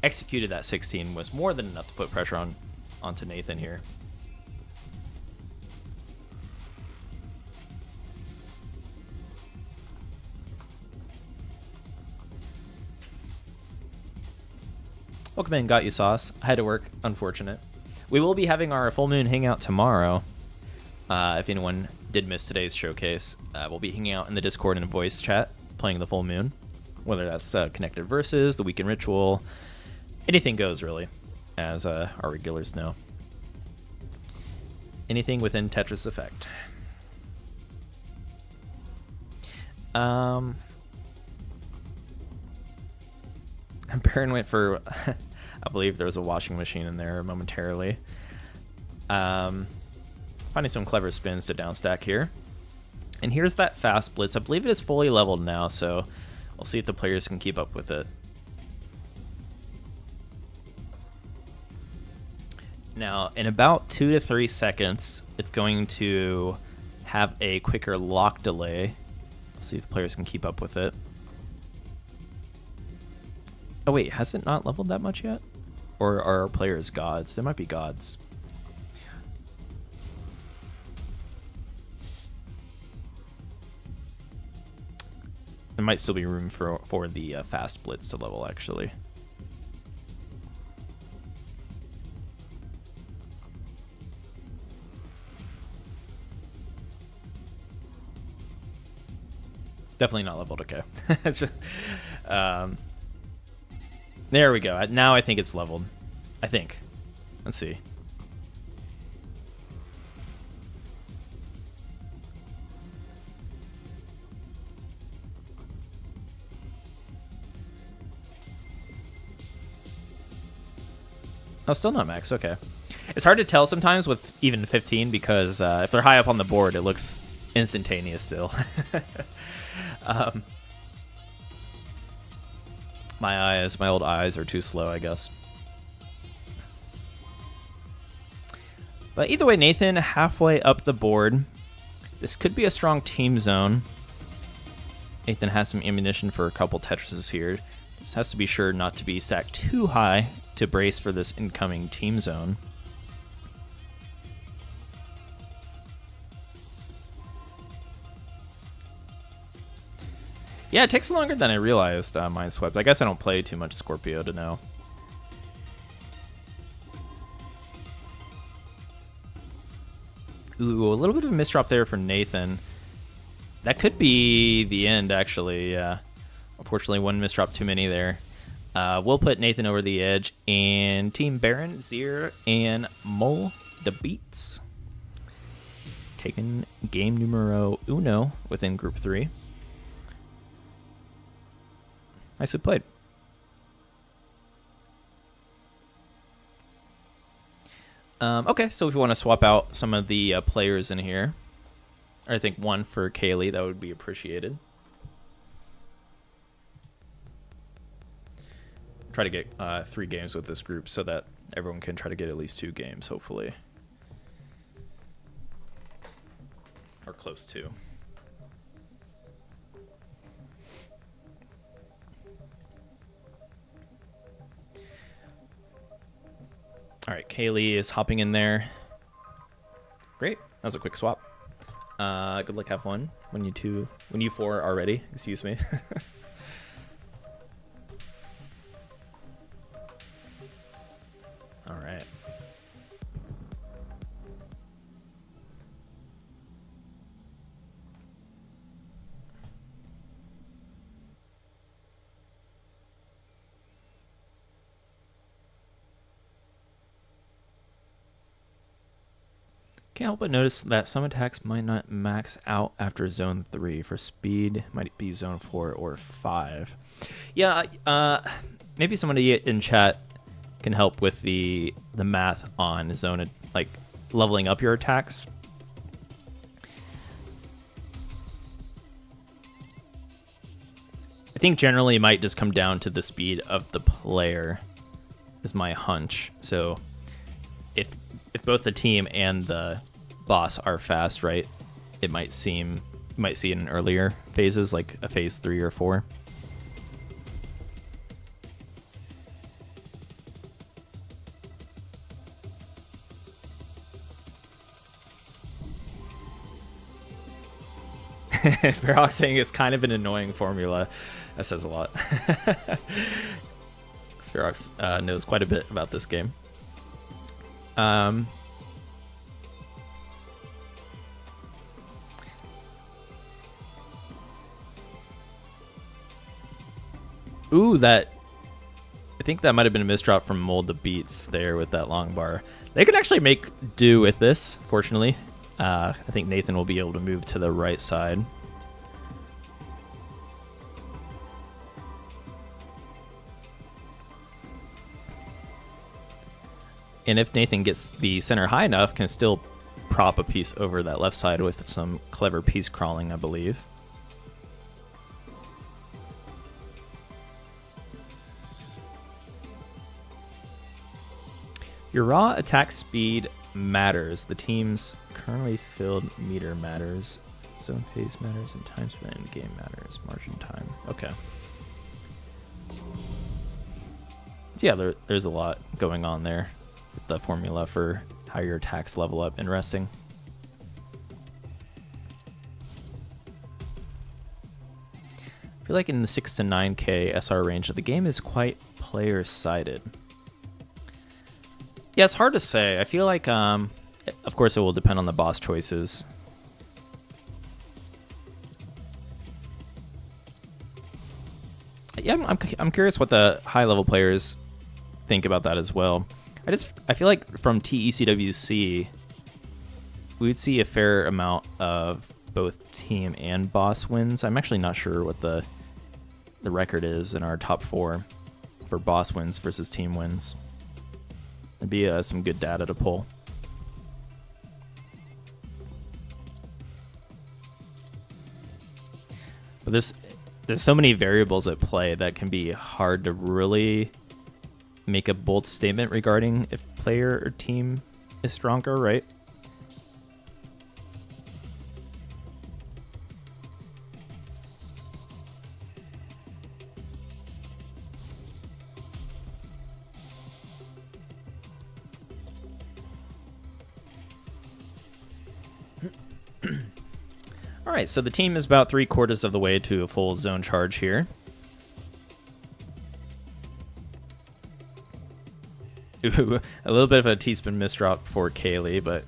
executed that 16 was more than enough to put pressure onto Nathan here. Welcome in, got you sauce. I had to work, unfortunate. We will be having our full moon hangout tomorrow. If anyone did miss today's showcase, we'll be hanging out in the Discord and voice chat, playing the full moon. Whether that's Connected Versus, the Weekend Ritual, anything goes really, as our regulars know. Anything within Tetris Effect. Baron went for, I believe there was a washing machine in there momentarily. Finding some clever spins to downstack here. And here's that fast blitz. I believe it is fully leveled now, so we'll see if the players can keep up with it. Now, in about 2 to 3 seconds, it's going to have a quicker lock delay. We'll see if the players can keep up with it. Oh wait, has it not leveled that much yet? Or are our players gods? They might be gods. There might still be room for the fast blitz to level, actually. Definitely not leveled, okay. It's just, there we go. Now I think it's leveled. I think. Let's see. Oh, still not max. Okay. It's hard to tell sometimes with even 15 because if they're high up on the board, it looks instantaneous still. My old eyes are too slow, I guess. But either way, Nathan halfway up the board. This could be a strong team zone. Nathan has some ammunition for a couple Tetrises here. Just has to be sure not to be stacked too high to brace for this incoming team zone. Yeah, it takes longer than I realized, Mindswept. I guess I don't play too much Scorpio to know. Ooh, a little bit of a misdrop there for Nathan. That could be the end, actually. Unfortunately, one misdrop too many there. We'll put Nathan over the edge. And Team Baron, Zir, and Mole the Beats. Taking game numero uno within Group 3. Nicely played. Okay, so if you want to swap out some of the players in here, or I think one for Kaylee, that would be appreciated. Try to get 3 games with this group so that everyone can try to get at least 2 games, hopefully. Or close to. All right, Kaylee is hopping in there. Great, that was a quick swap. Good luck, have fun when you 4 are ready. Excuse me. All right. Can't help but notice that some attacks might not max out after zone 3. For speed, might be zone 4 or 5. Yeah, maybe somebody in chat can help with the math on zone, like leveling up your attacks. I think generally it might just come down to the speed of the player, is my hunch. So if both the team and the boss are fast, right, it might seem, you might see it in earlier phases, like a phase 3 or 4. Varrock saying it's kind of an annoying formula. That says a lot. Varrock knows quite a bit about this game. Ooh, I think that might have been a misdrop from Mold the Beats there with that long bar. They could actually make do with this, fortunately. I think Nathan will be able to move to the right side. And if Nathan gets the center high enough, can still prop a piece over that left side with some clever piece crawling, I believe. Your raw attack speed matters. The team's currently filled meter matters. Zone phase matters, and time spent in game matters. Margin time. Okay. Yeah, there's a lot going on there with the formula for how your attacks level up. Interesting. I feel like in the 6 to 9k SR range, the game is quite player-sided. Yeah, it's hard to say. I feel like, of course, it will depend on the boss choices. Yeah, I'm curious what the high-level players think about that as well. I feel like from TECWC, we would see a fair amount of both team and boss wins. I'm actually not sure what the record is in our top 4 for boss wins versus team wins. It'd be some good data to pull. But there's so many variables at play that can be hard to really make a bold statement regarding if player or team is stronger, right? All right, so the team is about 3/4 of the way to a full zone charge here. Ooh, a little bit of a teaspoon misdrop for Kaylee, but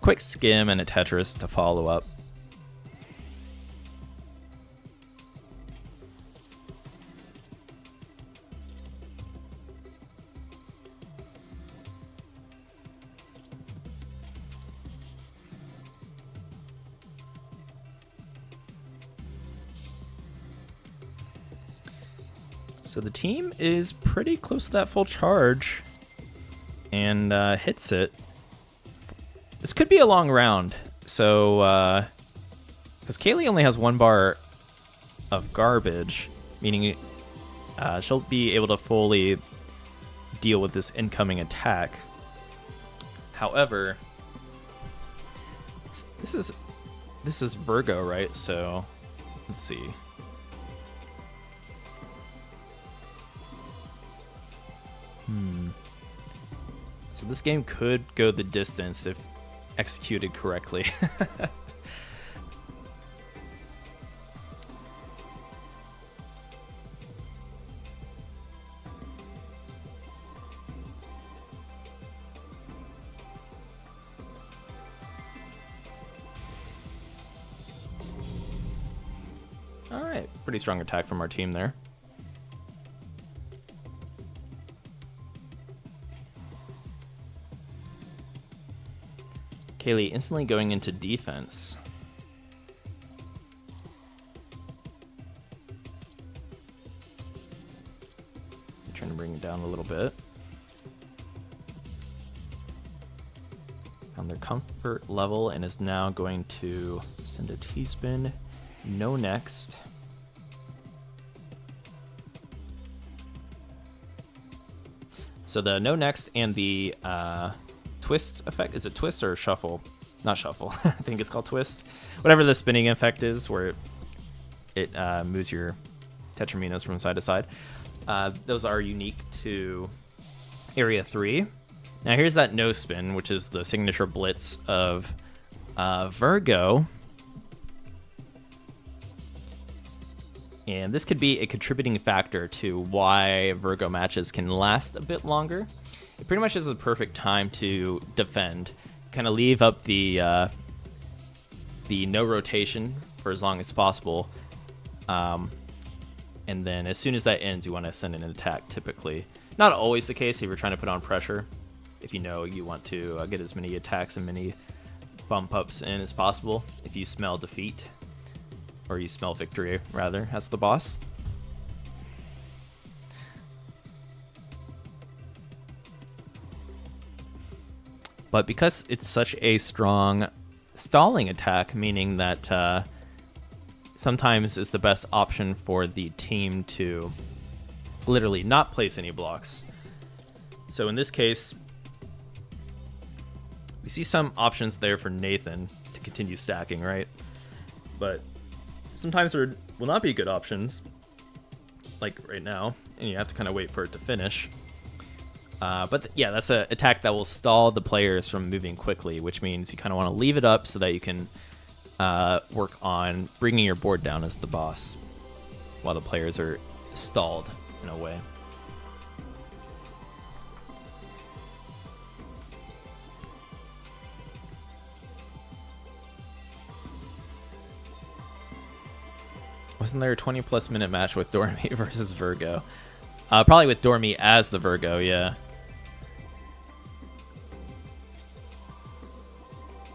quick skim and a Tetris to follow up. So the team is pretty close to that full charge and hits it. This could be a long round. So, because Kaylee only has 1 bar of garbage, meaning she'll be able to fully deal with this incoming attack. However, this is Virgo, right? So, let's see. So this game could go the distance if executed correctly. All right, pretty strong attack from our team there. Kaylee instantly going into defense. Trying to bring it down a little bit. On their comfort level, and is now going to send a T-spin. No next. So the no next and the twist effect, is it twist or shuffle? Not shuffle. I think it's called twist. Whatever the spinning effect is, where it moves your tetraminos from side to side. Those are unique to Area 3. Now here's that no spin, which is the signature blitz of Virgo. And this could be a contributing factor to why Virgo matches can last a bit longer. It pretty much is the perfect time to defend. Kind of leave up the no rotation for as long as possible. And then as soon as that ends, you want to send in an attack typically. Not always the case if you're trying to put on pressure. If you know you want to get as many attacks and many bump ups in as possible. If you smell defeat, or you smell victory rather, as the boss. But because it's such a strong stalling attack, meaning that sometimes it's the best option for the team to literally not place any blocks. So in this case, we see some options there for Nathan to continue stacking, right? But sometimes there will not be good options, like right now, and you have to kind of wait for it to finish. But yeah, that's an attack that will stall the players from moving quickly, which means you kind of want to leave it up so that you can work on bringing your board down as the boss while the players are stalled in a way. Wasn't there a 20-plus minute match with Dormy versus Virgo? Probably with Dormy as the Virgo, yeah.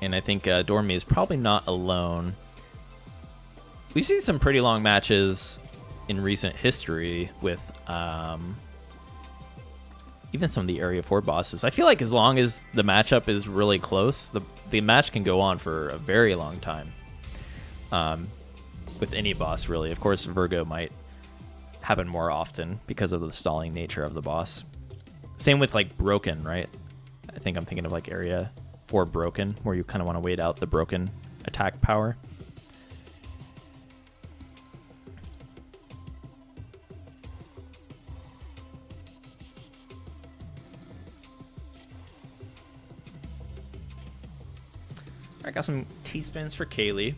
And I think Dormy is probably not alone. We've seen some pretty long matches in recent history with even some of the Area 4 bosses. I feel like as long as the matchup is really close, the match can go on for a very long time. With any boss, really. Of course, Virgo might happen more often because of the stalling nature of the boss. Same with, like, Broken, right? I think I'm thinking of, like, Area 4 Broken, where you kind of want to wait out the Broken attack power. Alright, got some T-spins for Kaylee.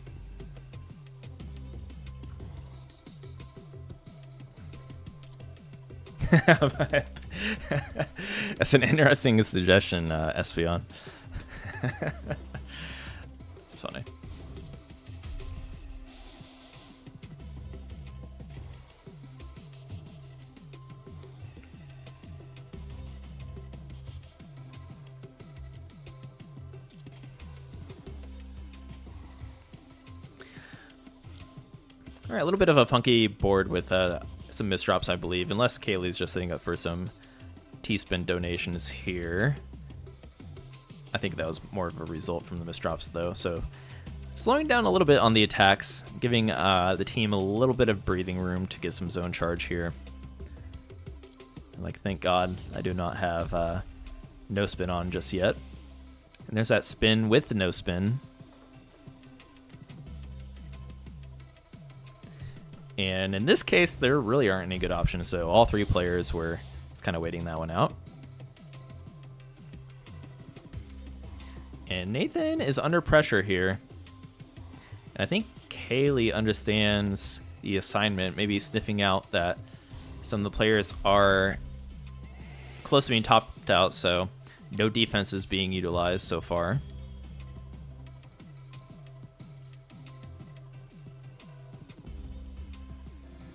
That's an interesting suggestion, Espeon. It's funny. All right, a little bit of a funky board with some misdrops, I believe, unless Kaylee's just setting up for some T-spin donations here. I think that was more of a result from the misdrops, though. So slowing down a little bit on the attacks, giving the team a little bit of breathing room to get some zone charge here. Like, thank God I do not have no spin on just yet. And there's that spin with the no spin. And in this case, there really aren't any good options, so all three players were just kind of waiting that one out. And Nathan is under pressure here. And I think Kaylee understands the assignment, maybe sniffing out that some of the players are close to being topped out, so no defense is being utilized so far.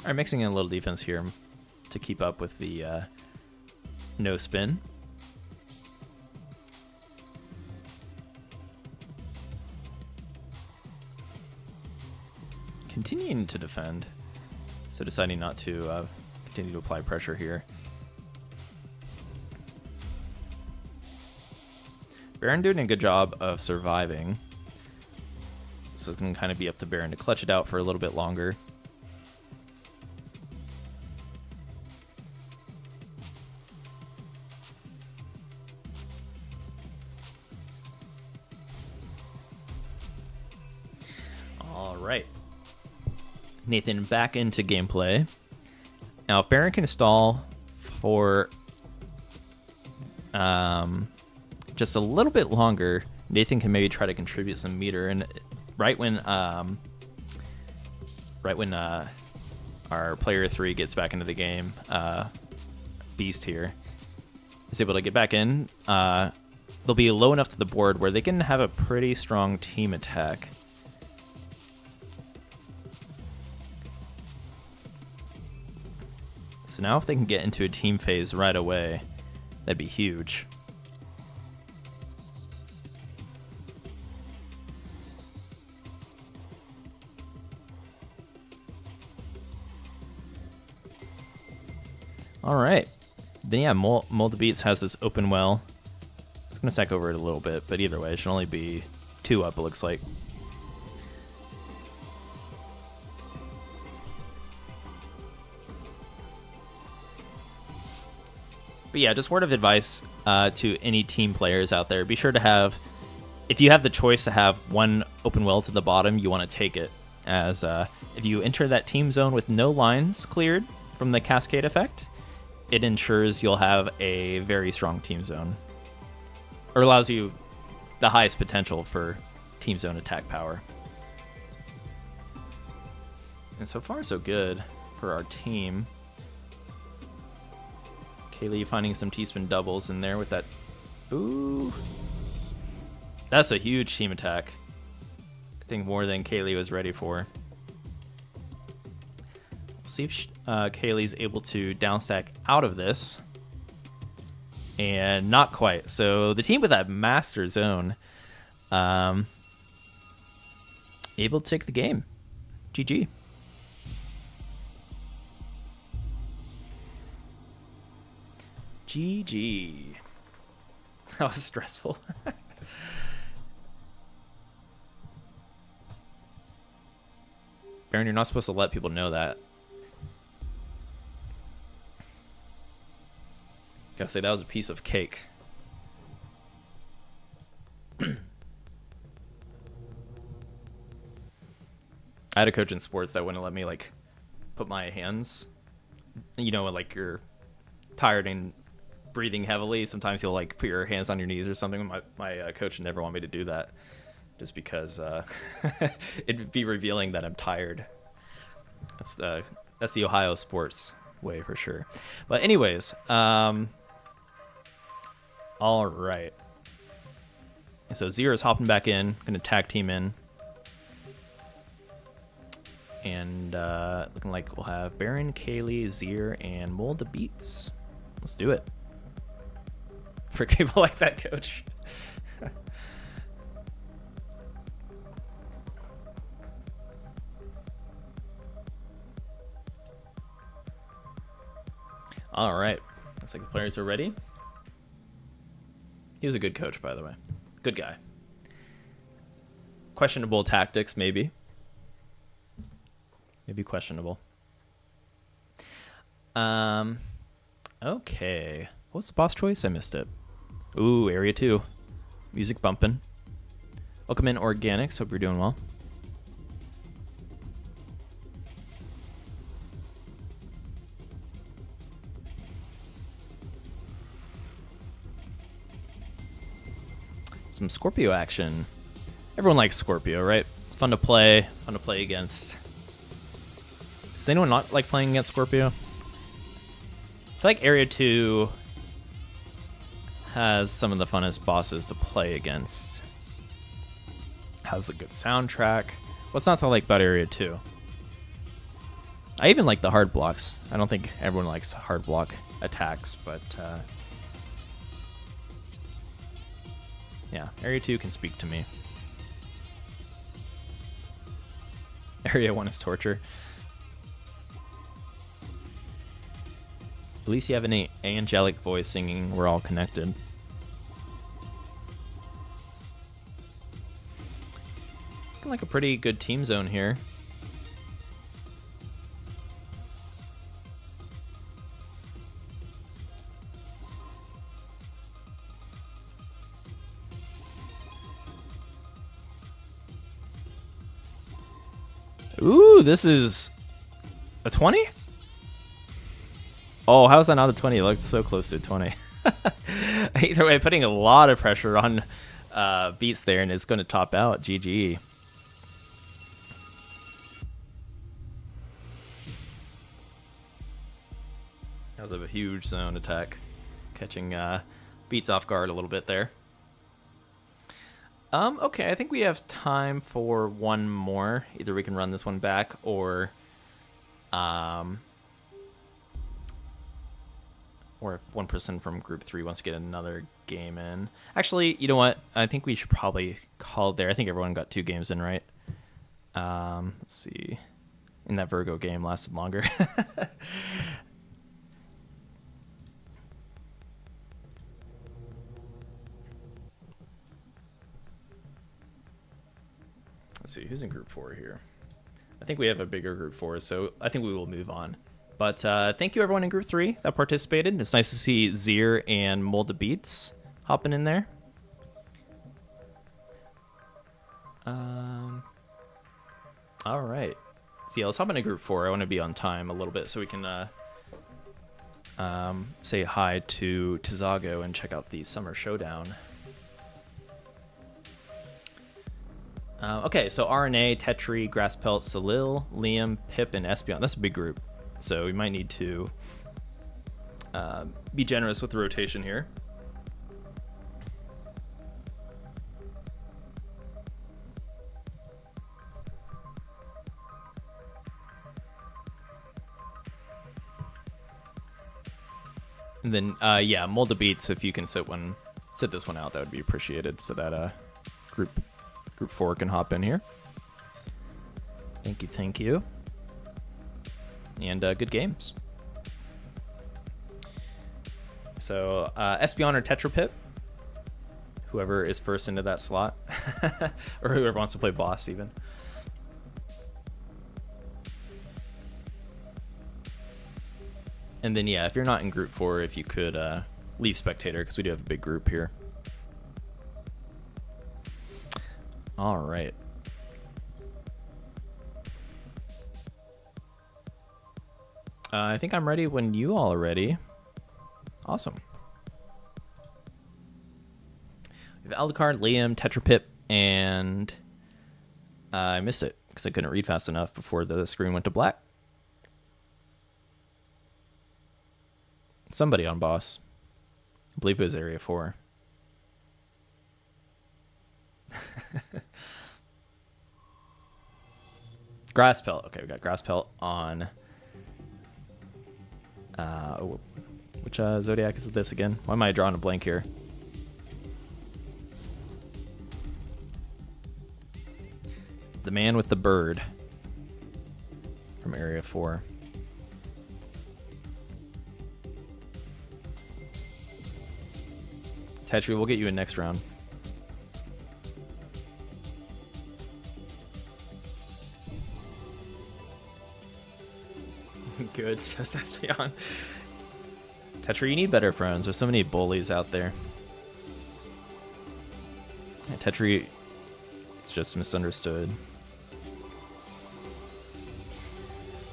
All right, mixing in a little defense here to keep up with the no spin. continuing to defend. So deciding not to continue to apply pressure here. Baron doing a good job of surviving. So it's going to kind of be up to Baron to clutch it out for a little bit longer. All right. Nathan back into gameplay. Now, if Baron can stall for just a little bit longer, Nathan can maybe try to contribute some meter. And right when our player 3 gets back into the game, Beast here is able to get back in, they'll be low enough to the board where they can have a pretty strong team attack. So now if they can get into a team phase right away, that'd be huge. All right. Then yeah, Mold Beats has this open well. It's going to stack over it a little bit, but either way, it should only be 2 up, it looks like. But yeah, just word of advice to any team players out there. Be sure to have, if you have the choice to have one open well to the bottom, you want to take it. As if you enter that team zone with no lines cleared from the cascade effect, it ensures you'll have a very strong team zone. Or allows you the highest potential for team zone attack power. And so far, so good for our team. Kaylee finding some T-spin doubles in there with that. Ooh. That's a huge team attack. I think more than Kaylee was ready for. We'll see if Kaylee's able to downstack out of this. And not quite. So the team with that master zone able to take the game. GG. GG. That was stressful. Baron, you're not supposed to let people know that. Gotta say, that was a piece of cake. I had a coach in sports that wouldn't let me, like, put my hands, you know, like you're tired and breathing heavily. Sometimes you'll, like, put your hands on your knees or something. My coach never wanted me to do that just because it'd be revealing that I'm tired. That's the Ohio sports way for sure. But anyways, all right. So Zero's hopping back in, gonna tag team in. And looking like we'll have Baron, Kaylee, Zier, and Mold the Beats. Let's do it. For people like that, coach. All right. Looks like the players are ready. He was a good coach, by the way. Good guy. Questionable tactics, maybe. Maybe questionable. Okay. What's the boss choice? I missed it. Ooh, area 2. Music bumping. Welcome in, Organics. Hope you're doing well. Some Scorpio action. Everyone likes Scorpio, right? It's fun to play against. Does anyone not like playing against Scorpio? I feel like Area 2 has some of the funnest bosses to play against. Has a good soundtrack. What's not to like about Area 2? I even like the hard blocks. I don't think everyone likes hard block attacks, but yeah, Area 2 can speak to me. Area 1 is torture. At least you have an angelic voice singing We're All Connected. Looking like a pretty good team zone here. Ooh, this is a 20? Oh, how is that not a 20? It looked so close to a 20. Either way, putting a lot of pressure on Beats there, and it's going to top out. GG. That was a huge zone attack, catching Beats off guard a little bit there. Okay, I think we have time for one more. Either we can run this one back, or if one person from Group 3 wants to get another game in. Actually, you know what? I think we should probably call it there. I think everyone got 2 games in, right? Let's see. And that Virgo game lasted longer. Let's see, who's in Group 4 here? I think we have a bigger Group 4, so I think we will move on. But thank you, everyone in Group 3 that participated. It's nice to see Zier and Molda Beats hopping in there. All right. So yeah, let's hop into Group 4. I want to be on time a little bit so we can say hi to Tizago and check out the Summer Showdown. Okay, so RNA, Tetri, Grasspelt, Salil, Liam, Pip, and Espeon. That's a big group, so we might need to be generous with the rotation here. And then, yeah, Molda Beats, if you can sit this one out, that would be appreciated, so that Group 4 can hop in here. Thank you. And good games. So Espeon or Tetrapip, whoever is first into that slot, or whoever wants to play boss even. And then yeah, if you're not in Group 4, if you could leave spectator, because we do have a big group here. All right. I think I'm ready when you all are ready. Awesome. We have Alucard, Liam, Tetrapip, and I missed it because I couldn't read fast enough before the screen went to black. Somebody on boss. I believe it was Area 4. Grasspelt. Okay, we got Grasspelt on. Which Zodiac is this again? Why am I drawing a blank here? The man with the bird from Area 4. Tetri, we'll get you in next round. Good, says Espeon. Tetri, you need better friends. There's so many bullies out there. Yeah, Tetri, it's just misunderstood.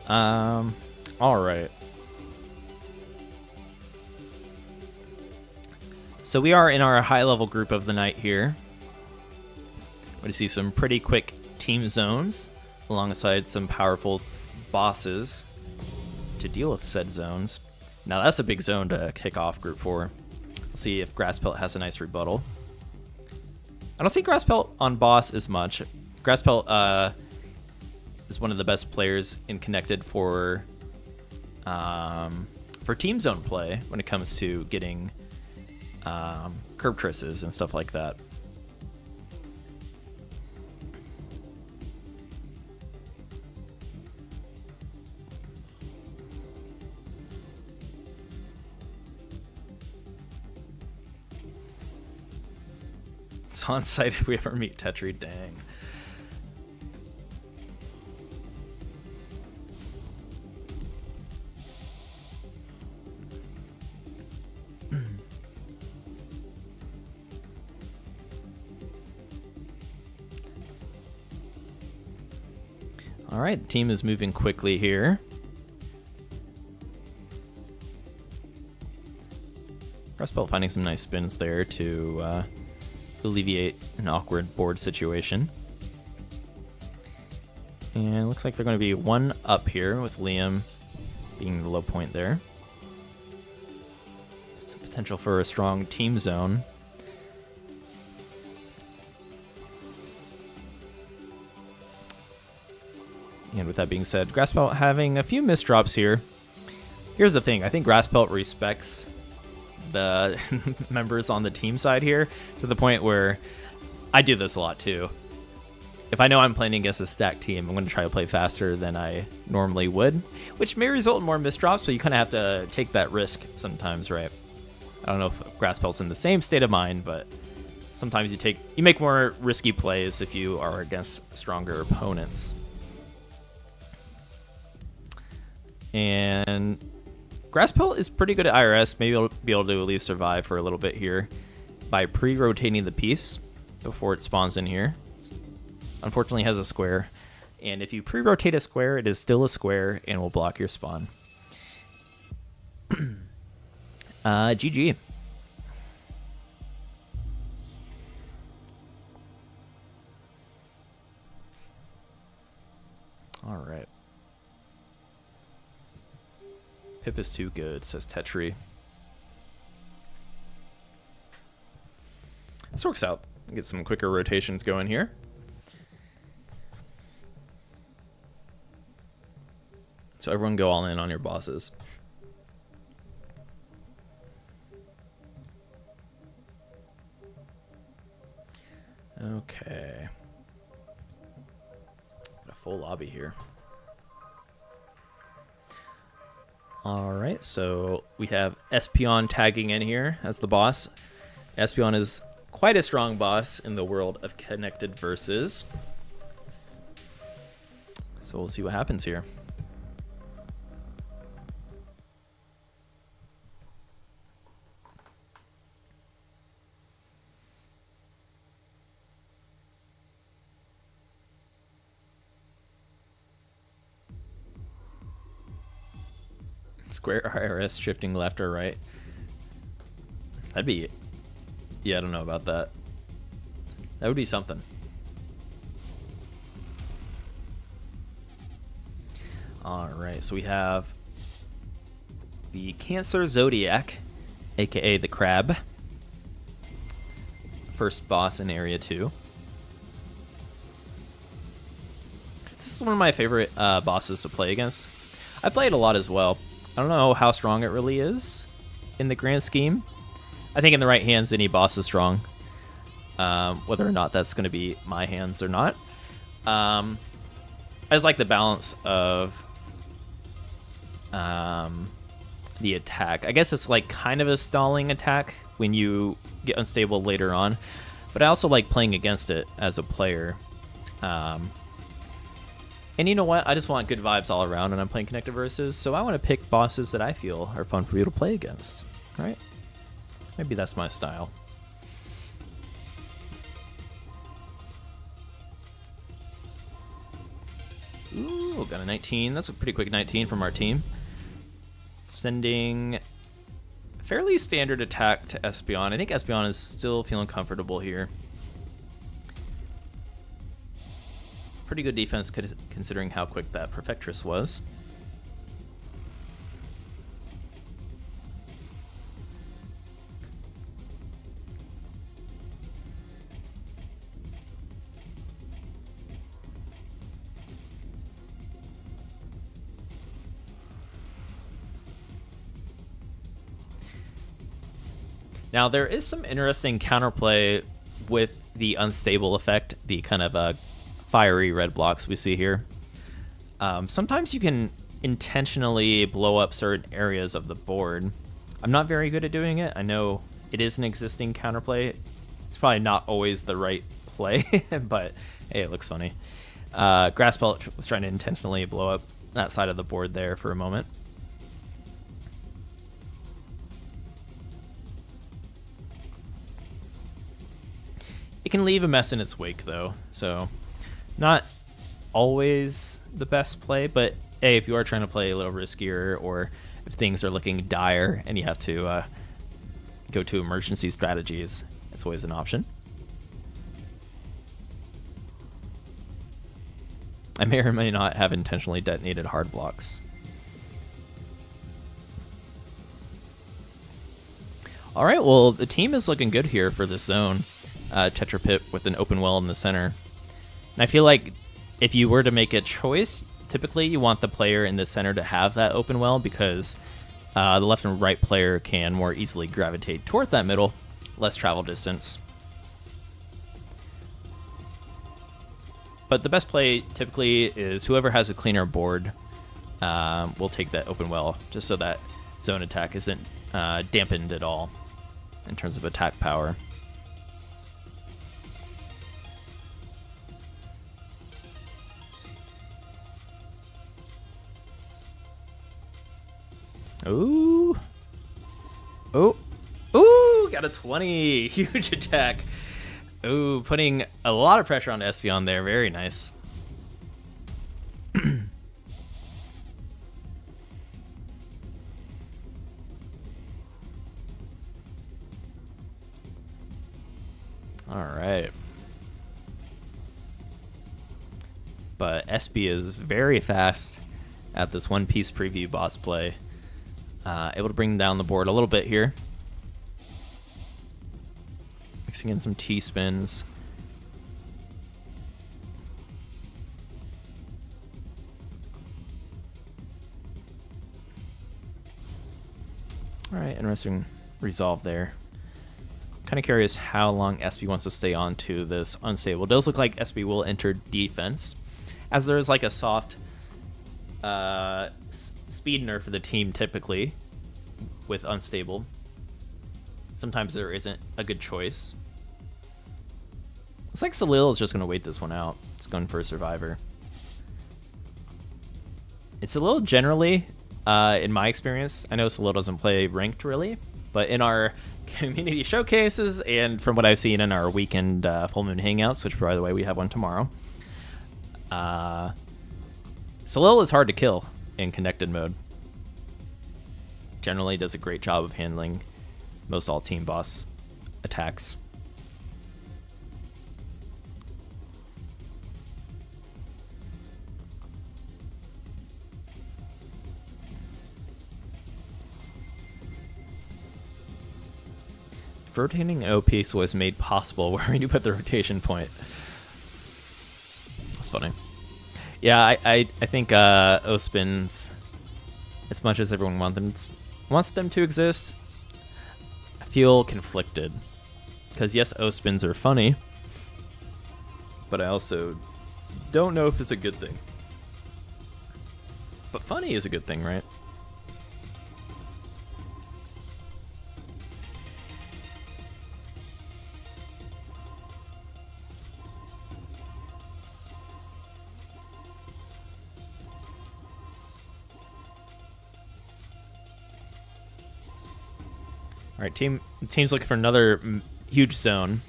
All right. So we are in our high-level group of the night here. We see some pretty quick team zones alongside some powerful bosses to deal with said zones. Now that's a big zone to kick off Group 4. We'll see if Grasspelt has a nice rebuttal. I don't see Grasspelt on boss as much. Grasspelt is one of the best players in Connected for team zone play when it comes to getting curb trisses and stuff like that. It's on site if we ever meet Tetris. Dang. All right, the team is moving quickly here. Graspelt finding some nice spins there to alleviate an awkward board situation. And it looks like they're going to be one up here with Liam being the low point there. There's potential for a strong team zone. And with that being said, Graspelt having a few misdrops here. Here's the thing, I think Graspelt respects the members on the team side here to the point where I do this a lot too. If I know I'm playing against a stacked team, I'm going to try to play faster than I normally would, which may result in more misdrops, but you kind of have to take that risk sometimes, right? I don't know if Graspelt's in the same state of mind, but sometimes you make more risky plays if you are against stronger opponents. And Graspelt is pretty good at IRS. Maybe he'll be able to at least survive for a little bit here by pre-rotating the piece before it spawns in here. Unfortunately, it has a square. And if you pre-rotate a square, it is still a square and will block your spawn. GG. All right. Pip is too good, says Tetris. This works out. Get some quicker rotations going here. So everyone go all in on your bosses. Okay. Got a full lobby here. Alright, so we have Espeon tagging in here as the boss. Espeon is quite a strong boss in the world of connected versus. So we'll see what happens here. Square IRS shifting left or right. That'd be... Yeah, I don't know about that. That would be something. Alright, so we have the Cancer Zodiac, aka the Crab. First boss in Area 2. This is one of my favorite bosses to play against. I play it a lot as well. I don't know how strong it really is in the grand scheme. I think in the right hands, any boss is strong. Whether or not that's going to be my hands or not. I just like the balance of the attack. I guess it's like kind of a stalling attack when you get unstable later on. But I also like playing against it as a player. And you know what? I just want good vibes all around when I'm playing Connected Versus, so I want to pick bosses that I feel are fun for you to play against, right? Maybe that's my style. Ooh, got a 19. That's a pretty quick 19 from our team. Sending fairly standard attack to Espeon. I think Espeon is still feeling comfortable here. Pretty good defense considering how quick that Perfectress was. Now there is some interesting counterplay with the unstable effect, the kind of fiery red blocks we see here. Sometimes you can intentionally blow up certain areas of the board. I'm not very good at doing it. I know it is an existing counterplay It's probably not always the right play, but hey, it looks funny. Grass Pellet was trying to intentionally blow up that side of the board there for a moment. It can leave a mess in its wake, though, so not always the best play, but hey, if you are trying to play a little riskier, or if things are looking dire and you have to go to emergency strategies, it's always an option. I may or may not have intentionally detonated hard blocks. All right, well, the team is looking good here for this zone. Tetra Pit with an open well in the center. And I feel like if you were to make a choice, typically you want the player in the center to have that open well, because the left and right player can more easily gravitate towards that middle, less travel distance. But the best play typically is whoever has a cleaner board will take that open well, just so that zone attack isn't dampened at all in terms of attack power. Ooh. Oh. Ooh, got a 20. Huge attack. Ooh, putting a lot of pressure on Espeon there. Very nice. All right. But Espy is very fast at this One Piece preview boss play. Able to bring down the board a little bit here. Mixing in some T-spins. All right, interesting resolve there. Kind of curious how long Espy wants to stay on to this unstable. It does look like Espy will enter defense, as there is like a soft speed nerf for the team typically with unstable. Sometimes there isn't a good choice. Looks like Salil is just going to wait this one out. It's going for a survivor. It's a little generally, in my experience, I know Salil doesn't play ranked really, but in our community showcases and from what I've seen in our weekend full moon hangouts, which by the way we have one tomorrow, Salil is hard to kill in connected mode. Generally does a great job of handling most all team boss attacks. Rotating O piece was made possible where you put the rotation point. That's funny. Yeah, I think O spins, as much as everyone wants them to exist, I feel conflicted. Because yes, O spins are funny, but I also don't know if it's a good thing. But funny is a good thing, right? All right, team's looking for another huge zone.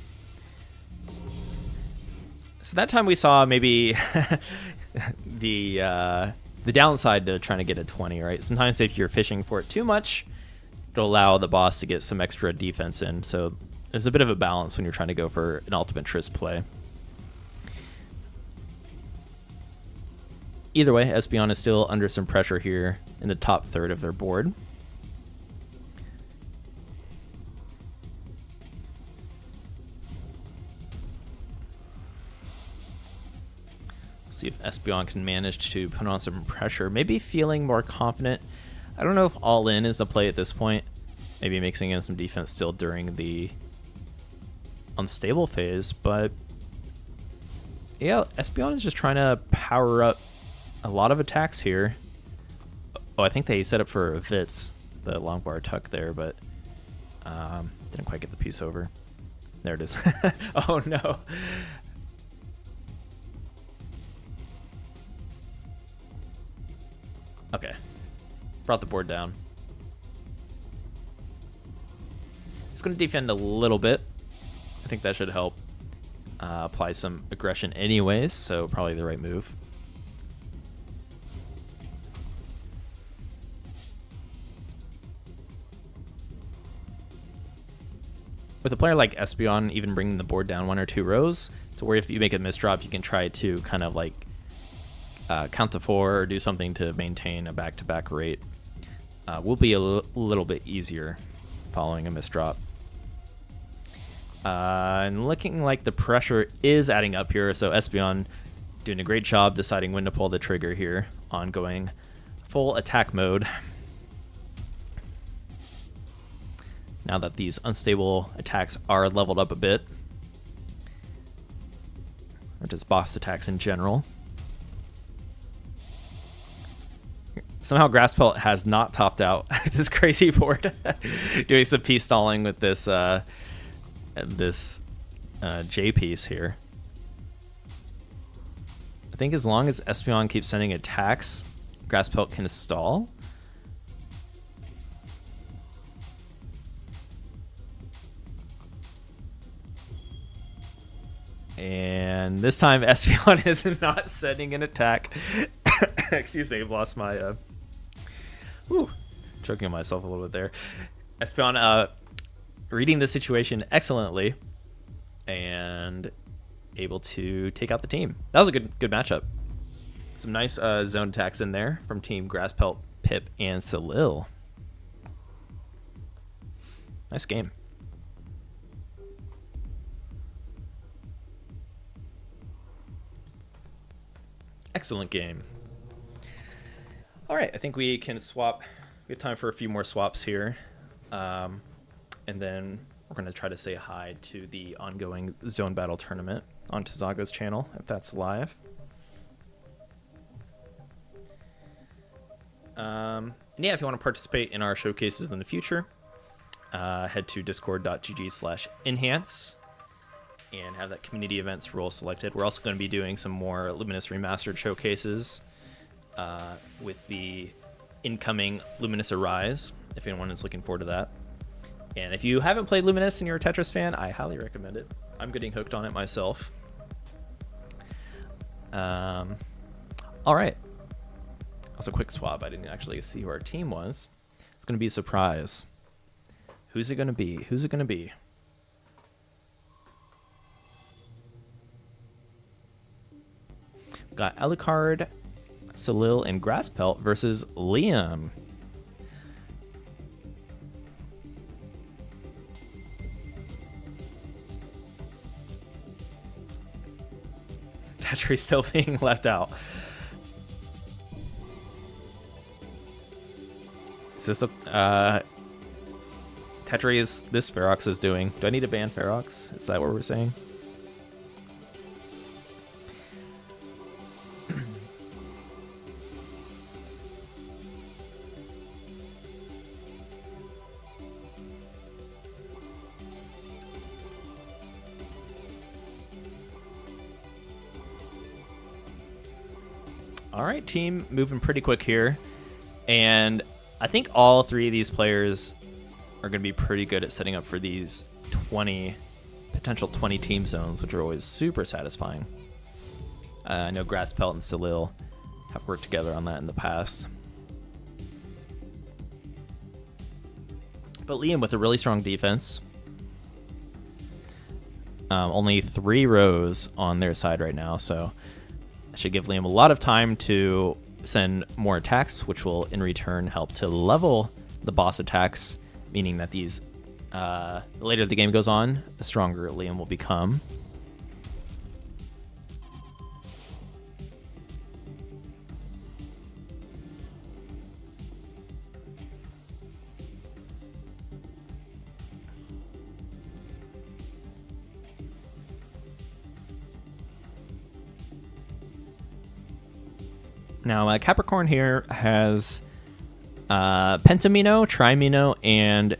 So that time we saw maybe the downside to trying to get a 20, right? Sometimes if you're fishing for it too much, it'll allow the boss to get some extra defense in. So there's a bit of a balance when you're trying to go for an ultimate Triss play. Either way, Espeon is still under some pressure here in the top third of their board. See if Espeon can manage to put on some pressure. Maybe feeling more confident. I don't know if all in is the play at this point. Maybe mixing in some defense still during the unstable phase, but yeah, Espeon is just trying to power up a lot of attacks here. Oh, I think they set up for a Vitz, the long bar tuck there, but didn't quite get the piece over. There it is. Oh no. Okay. Brought the board down. It's going to defend a little bit. I think that should help apply some aggression anyways, so probably the right move. With a player like Espeon even bringing the board down 1 or 2 rows, to where if you make a misdrop, you can try to kind of like count to 4 or do something to maintain a back-to-back rate, will be a little bit easier following a misdrop. And looking like the pressure is adding up here, so Espeon doing a great job deciding when to pull the trigger here on going full attack mode. Now that these unstable attacks are leveled up a bit, or just boss attacks in general. Somehow Grass Pelt has not topped out this crazy board, doing some piece stalling with this J piece here. I think as long as Espeon keeps sending attacks, Grass Pelt can stall. And this time Espeon is not sending an attack. Excuse me, I've lost my choking on myself a little bit there. Espeon reading the situation excellently and able to take out the team. That was a good matchup. Some nice zone attacks in there from Team Grass Pelt, Pip, and Salil. Nice game. Excellent game. All right, I think we can swap. We have time for a few more swaps here. And then we're going to try to say hi to the ongoing Zone Battle Tournament on Tazaga's channel, if that's live. And yeah, if you want to participate in our showcases in the future, head to discord.gg/enhance and have that community events role selected. We're also going to be doing some more Luminous Remastered showcases with the incoming Luminous Arise, if anyone is looking forward to that. And if you haven't played Luminous and you're a Tetris fan, I highly recommend it. I'm getting hooked on it myself. All right. Also, quick swap. I didn't actually see who our team was. It's going to be a surprise. Who's it going to be? Who's it going to be? We've got Alucard, Salil, and Grass Pelt versus Liam. Tetris still being left out. Is this a Tetris? This Ferox is doing. Do I need to ban Ferox? Is that what we're saying? All right, team, moving pretty quick here. And I think all three of these players are going to be pretty good at setting up for these potential 20 team zones, which are always super satisfying. I know Grass Pelt and Salil have worked together on that in the past. But Liam with a really strong defense. Only 3 rows on their side right now, so that should give Liam a lot of time to send more attacks, which will in return help to level the boss attacks, meaning that these the later the game goes on, the stronger Liam will become. Now, Capricorn here has Pentamino, Trimino, and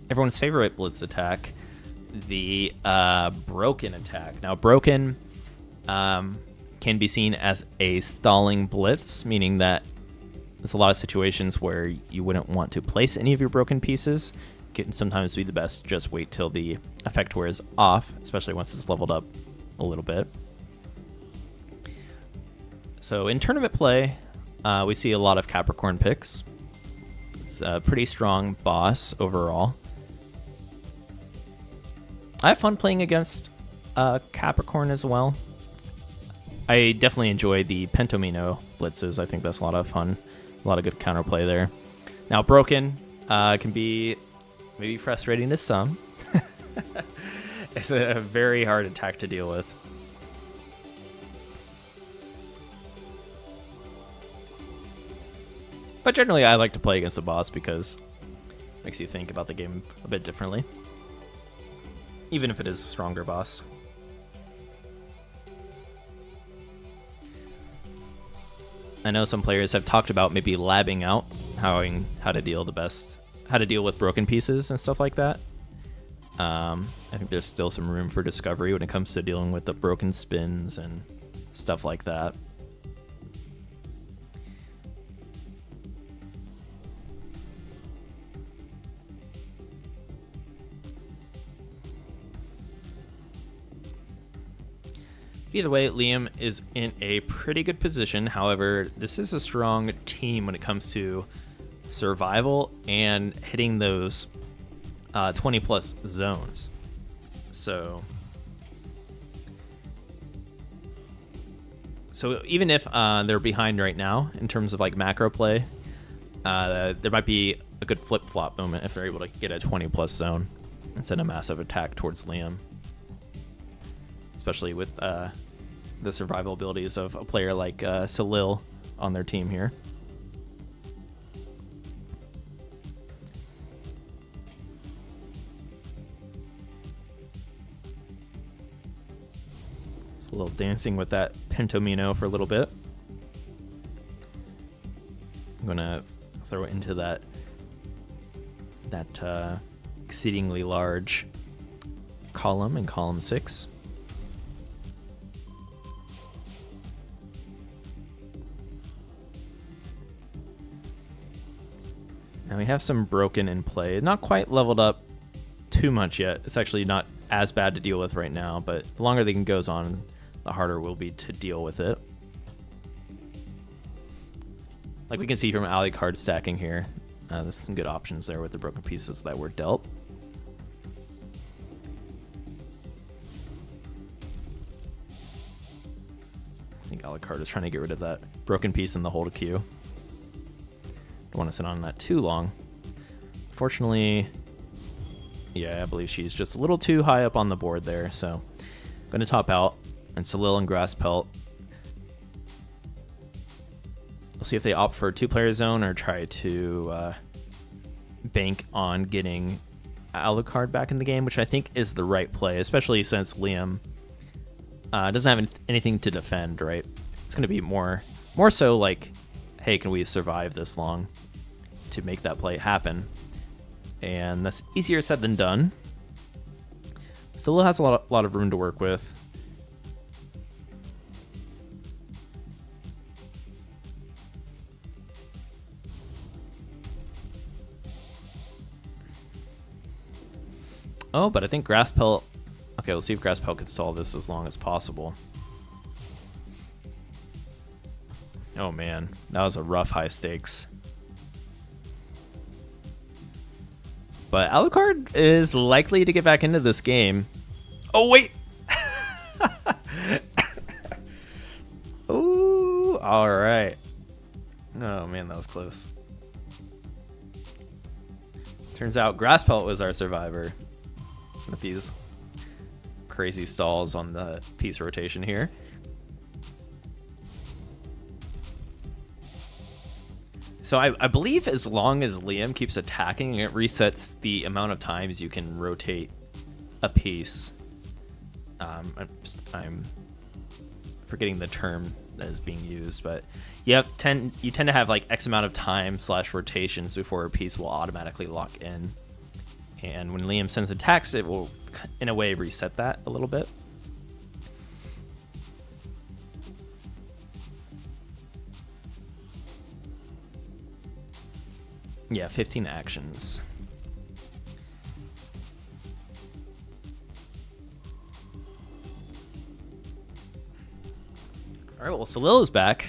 everyone's favorite Blitz attack, the broken attack. Now, broken can be seen as a stalling blitz, meaning that there's a lot of situations where you wouldn't want to place any of your broken pieces. It can sometimes be the best to just wait till the effect wears off, especially once it's leveled up a little bit. So in tournament play, we see a lot of Capricorn picks. It's a pretty strong boss overall. I have fun playing against Capricorn as well. I definitely enjoy the Pentomino blitzes. I think that's a lot of fun. A lot of good counterplay there. Now, broken can be maybe frustrating to some. It's a very hard attack to deal with. But generally, I like to play against the boss because it makes you think about the game a bit differently, even if it is a stronger boss. I know some players have talked about maybe labbing out how to deal with broken pieces and stuff like that. I think there's still some room for discovery when it comes to dealing with the broken spins and stuff like that. Either way, Liam is in a pretty good position. However, this is a strong team when it comes to survival and hitting those 20-plus zones. So even if they're behind right now in terms of like macro play, there might be a good flip-flop moment if they're able to get a 20-plus zone and send a massive attack towards Liam. Especially with the survival abilities of a player like Salil on their team here. Just a little dancing with that Pentomino for a little bit. I'm gonna throw it into that exceedingly large column in column 6. Now we have some broken in play. Not quite leveled up too much yet. It's actually not as bad to deal with right now, but the longer the game goes on, the harder it will be to deal with it. Like we can see from ally card stacking here, there's some good options there with the broken pieces that were dealt. I think Alucard is trying to get rid of that broken piece in the hold queue. Don't want to sit on that too long. Fortunately, yeah, I believe she's just a little too high up on the board there, so I'm going to top out, and Salil and Grass Pelt. We'll see if they opt for a 2-player zone or try to bank on getting Alucard back in the game, which I think is the right play, especially since Liam doesn't have anything to defend, right? It's going to be more so like, hey, can we survive this long to make that play happen? And that's easier said than done. Still has a lot of room to work with. Oh, but I think Grass Pelt... Okay, we'll see if Grass Pelt can stall this as long as possible. Oh man, that was a rough high stakes. But Alucard is likely to get back into this game. Oh wait! Ooh, alright. Oh man, that was close. Turns out Grass Pelt was our survivor with these crazy stalls on the piece rotation here. So I believe as long as Liam keeps attacking, it resets the amount of times you can rotate a piece. I'm forgetting the term that is being used, but you tend to have like X amount of time / rotations before a piece will automatically lock in. And when Liam sends attacks, it will in a way, reset that a little bit. Yeah, 15 actions. All right, well, Salilla's back.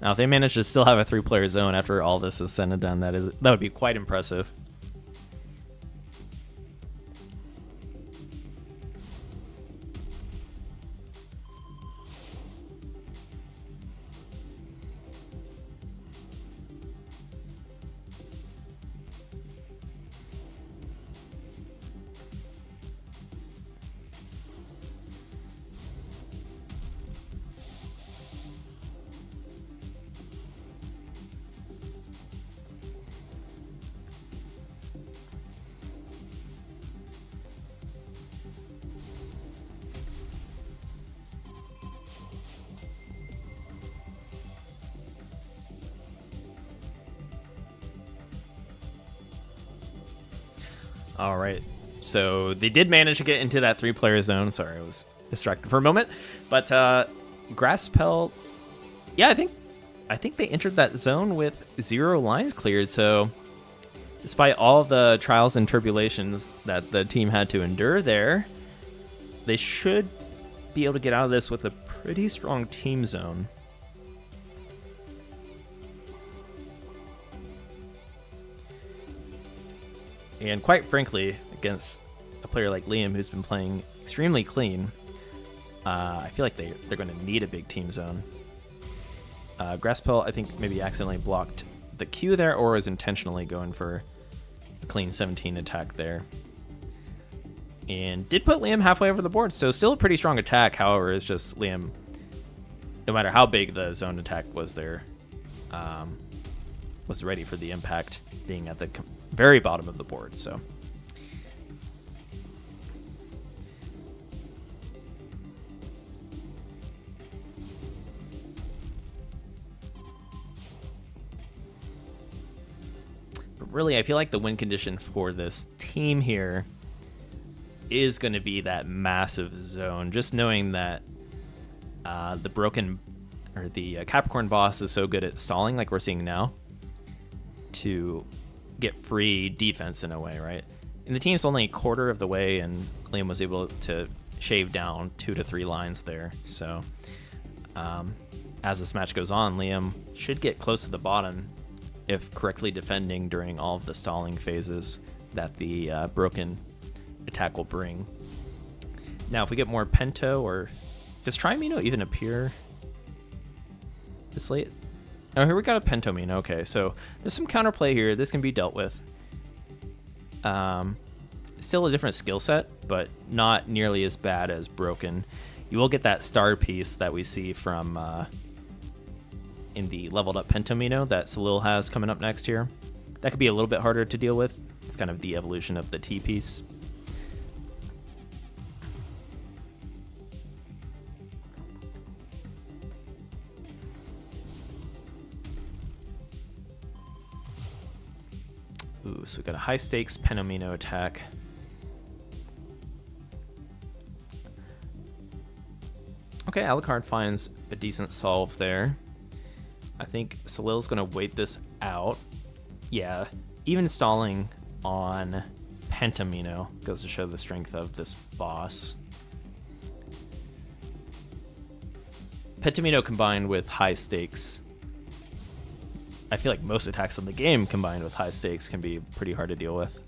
Now, if they manage to still have a 3-player zone after all this is said and done, that would be quite impressive. All right. So they did manage to get into that 3-player zone. Sorry, I was distracted for a moment. But Grasspel, yeah, I think they entered that zone with 0 lines cleared. So despite all the trials and tribulations that the team had to endure there, they should be able to get out of this with a pretty strong team zone. And quite frankly, against a player like Liam, who's been playing extremely clean, I feel like they're going to need a big team zone. Grasspel, I think, maybe accidentally blocked the Q there, or was intentionally going for a clean 17 attack there. And did put Liam halfway over the board, so still a pretty strong attack. However, it's just Liam, no matter how big the zone attack was there, was ready for the impact, being at the very bottom of the board. So but really, I feel like the win condition for this team here is going to be that massive zone. Just knowing that the broken or the Capricorn boss is so good at stalling, like we're seeing now, to get free defense in a way, right? And the team's only a quarter of the way, and Liam was able to shave down 2 to 3 lines there. So as this match goes on, Liam should get close to the bottom if correctly defending during all of the stalling phases that the broken attack will bring. Now, if we get more Pento, or does Trimino even appear this late? Oh, here we got a Pentomino. Okay, so there's some counterplay here. This can be dealt with. Still a different skill set, but not nearly as bad as Broken. You will get that star piece that we see from in the leveled up Pentomino that Salil has coming up next year. That could be a little bit harder to deal with. It's kind of the evolution of the T piece. Ooh, so we got a high stakes Pentomino attack. Okay, Alucard finds a decent solve there. I think Salil's going to wait this out. Yeah, even stalling on Pentomino goes to show the strength of this boss. Pentomino combined with high stakes. I feel like most attacks in the game combined with high stakes can be pretty hard to deal with.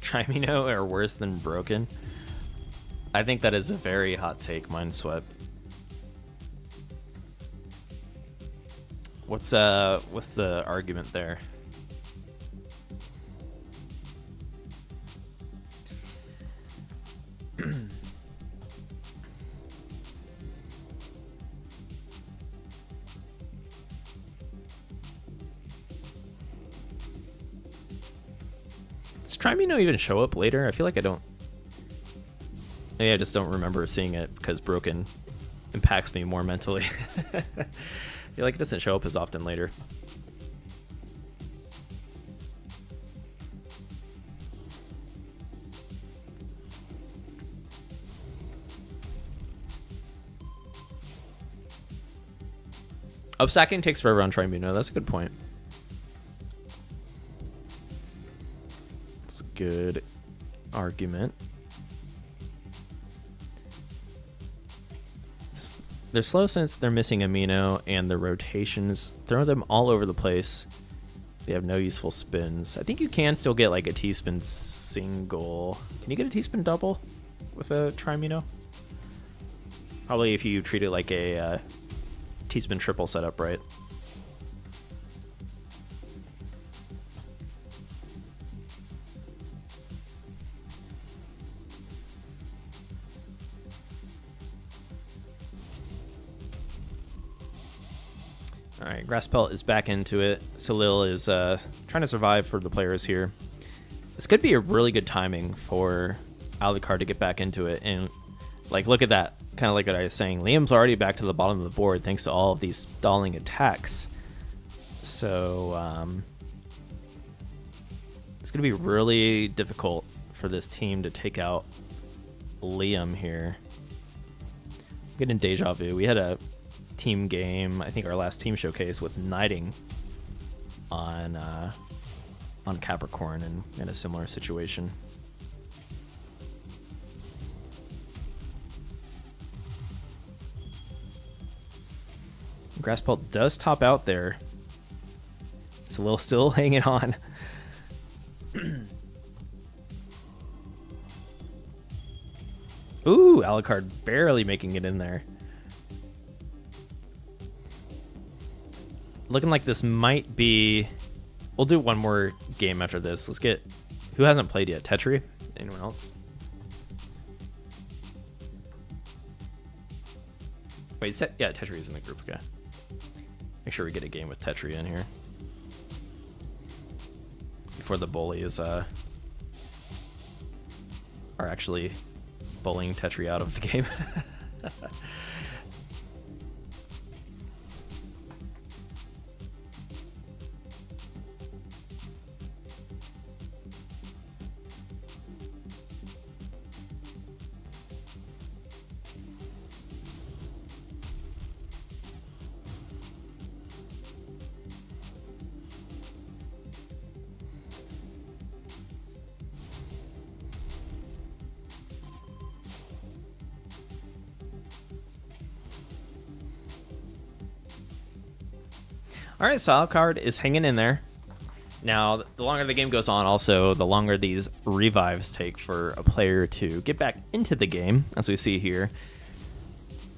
Trimino are worse than Broken? I think that is a very hot take, Mindswept. What's the argument there? Does Trimino even show up later? I feel like I don't. Maybe I just don't remember seeing it because Broken impacts me more mentally. I feel like it doesn't show up as often later. Upstacking takes forever on Trimuno. That's a good point. That's a good argument. They're slow since they're missing amino, and the rotations throw them all over the place. They have no useful spins. I think you can still get like a T-spin single. Can you get a T-spin double with a Trimuno? Probably if you treat it like a T-spin triple setup, right? All right, Grass Pelt is back into it. Salil is trying to survive for the players here. This could be a really good timing for Alucard to get back into it. And, like, look at that. Kind of like what I was saying. Liam's already back to the bottom of the board thanks to all of these stalling attacks. So, it's going to be really difficult for this team to take out Liam here. I'm getting deja vu. We had a team game, I think our last team showcase, with Knighting on Capricorn and in a similar situation. Grasspelt does top out there. It's a little still hanging on. Ooh, Alucard barely making it in there. Looking like this might be... We'll do one more game after this. Let's get... Who hasn't played yet? Tetris? Anyone else? Wait, yeah, Tetris is in the group. Okay. Make sure we get a game with Tetris in here before the bullies are actually bullying Tetris out of the game. All right, so Alucard is hanging in there. Now, the longer the game goes on, also, the longer these revives take for a player to get back into the game, as we see here.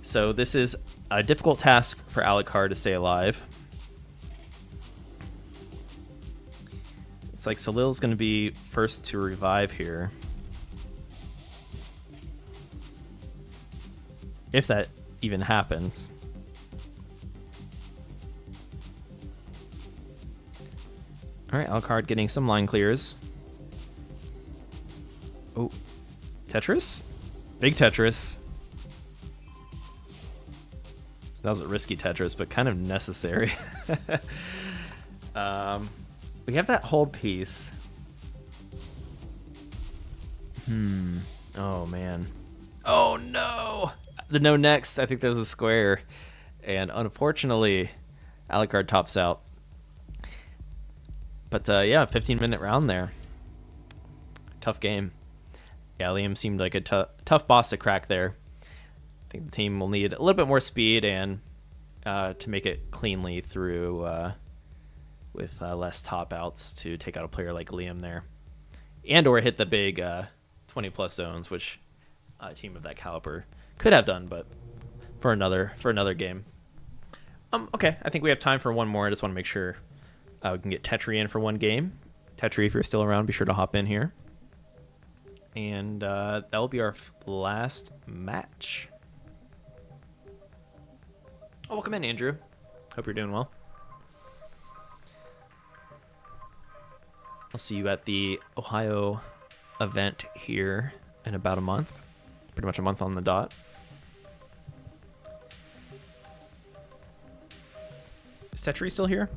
So this is a difficult task for Alucard to stay alive. It's like Salil's going to be first to revive here. If that even happens. All right, Alucard getting some line clears. Oh, Tetris? Big Tetris. That was a risky Tetris, but kind of necessary. We have that hold piece. Oh, man. Oh, no! The no next. I think there's a square. And unfortunately, Alucard tops out. But yeah, 15-minute round there. Tough game. Yeah, Liam seemed like a tough boss to crack there. I think the team will need a little bit more speed and to make it cleanly through with less top outs to take out a player like Liam there. And or hit the big 20-plus zones, which a team of that caliber could have done, but for another game. Okay, I think we have time for one more. I just want to make sure we can get Tetris in for one game. Tetris, if you're still around, be sure to hop in here. And that will be our last match. Oh, welcome in, Andrew. Hope you're doing well. I'll see you at the Ohio event here in about a month. Pretty much a month on the dot. Tetris still here?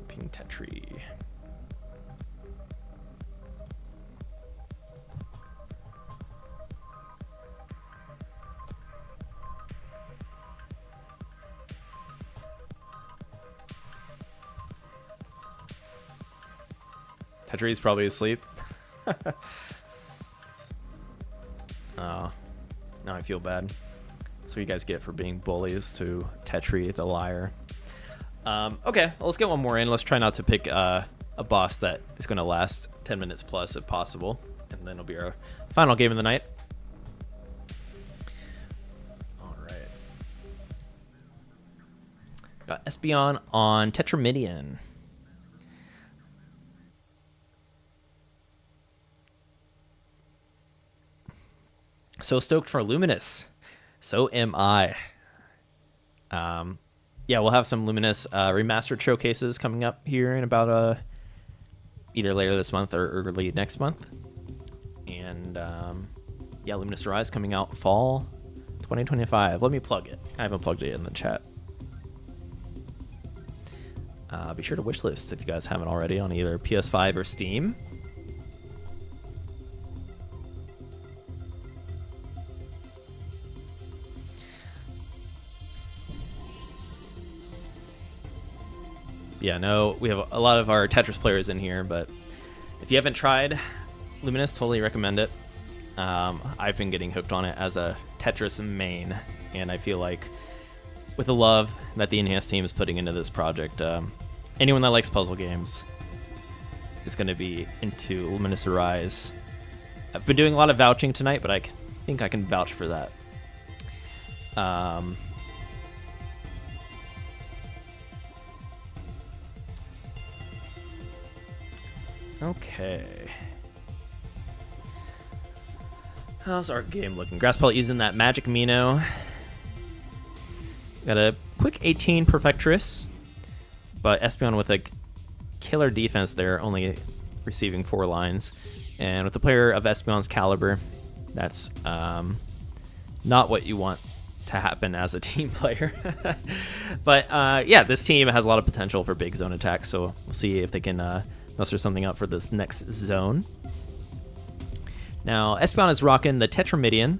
Ping Tetris. Tetris probably asleep. Oh, now I feel bad. That's what you guys get for being bullies to Tetris the liar. Okay, well, let's get one more in. Let's try not to pick a boss that is going to last 10 minutes plus if possible. And then it'll be our final game of the night. All right. Got Espeon on Tetramidian. So stoked for Luminous. So am I. Yeah, we'll have some Luminous remastered showcases coming up here in about either later this month or early next month. And yeah, Luminous Rise coming out fall 2025. Let me plug it. I haven't plugged it in the chat. Be sure to wishlist if you guys haven't already on either PS5 or Steam. Yeah, no, we have a lot of our Tetris players in here, but if you haven't tried Luminous, totally recommend it. I've been getting hooked on it as a Tetris main, and I feel like with the love that the Enhanced team is putting into this project, anyone that likes puzzle games is going to be into Luminous Rise. I've been doing a lot of vouching tonight, but I think I can vouch for that. Okay. How's our game looking? Grass Pellet using that Magic Mino. Got a quick 18 Perfectress, but Espeon with a killer defense there, only receiving 4 lines. And with the player of Espeon's caliber, that's not what you want to happen as a team player. But yeah, this team has a lot of potential for big zone attacks, so we'll see if they can muster something up for this next zone. Now, Espeon is rocking the Tetramidian.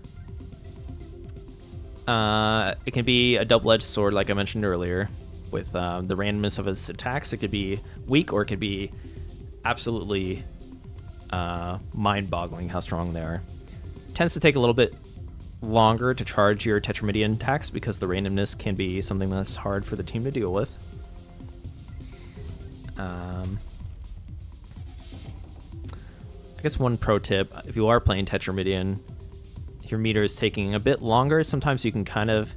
It can be a double-edged sword, like I mentioned earlier, with the randomness of its attacks. It could be weak, or it could be absolutely mind-boggling how strong they are. Tends to take a little bit longer to charge your Tetramidian attacks because the randomness can be something that's hard for the team to deal with. I guess one pro tip, if you are playing Tetramidian, if your meter is taking a bit longer, sometimes you can kind of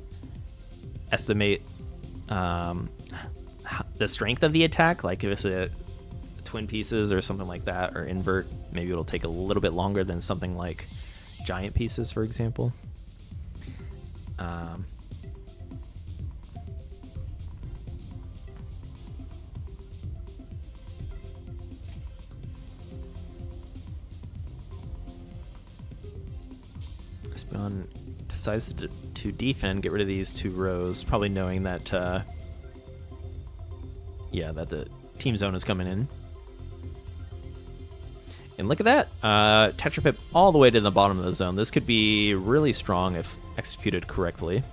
estimate the strength of the attack. Like if it's a twin pieces or something like that, or invert, maybe it'll take a little bit longer than something like giant pieces, for example. Espeon decides to defend, get rid of these 2 rows, probably knowing that yeah, that the team zone is coming in. And look at that, Tetra Pip all the way to the bottom of the zone. This could be really strong if executed correctly.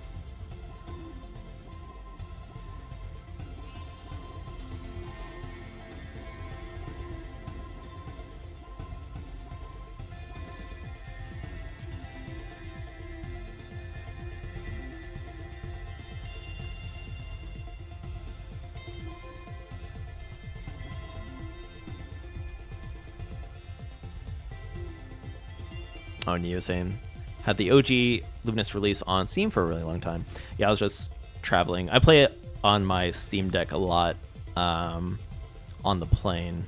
Oh, Neo saying, had the OG Luminous release on Steam for a really long time. Yeah, I was just traveling. I play it on my Steam Deck a lot on the plane.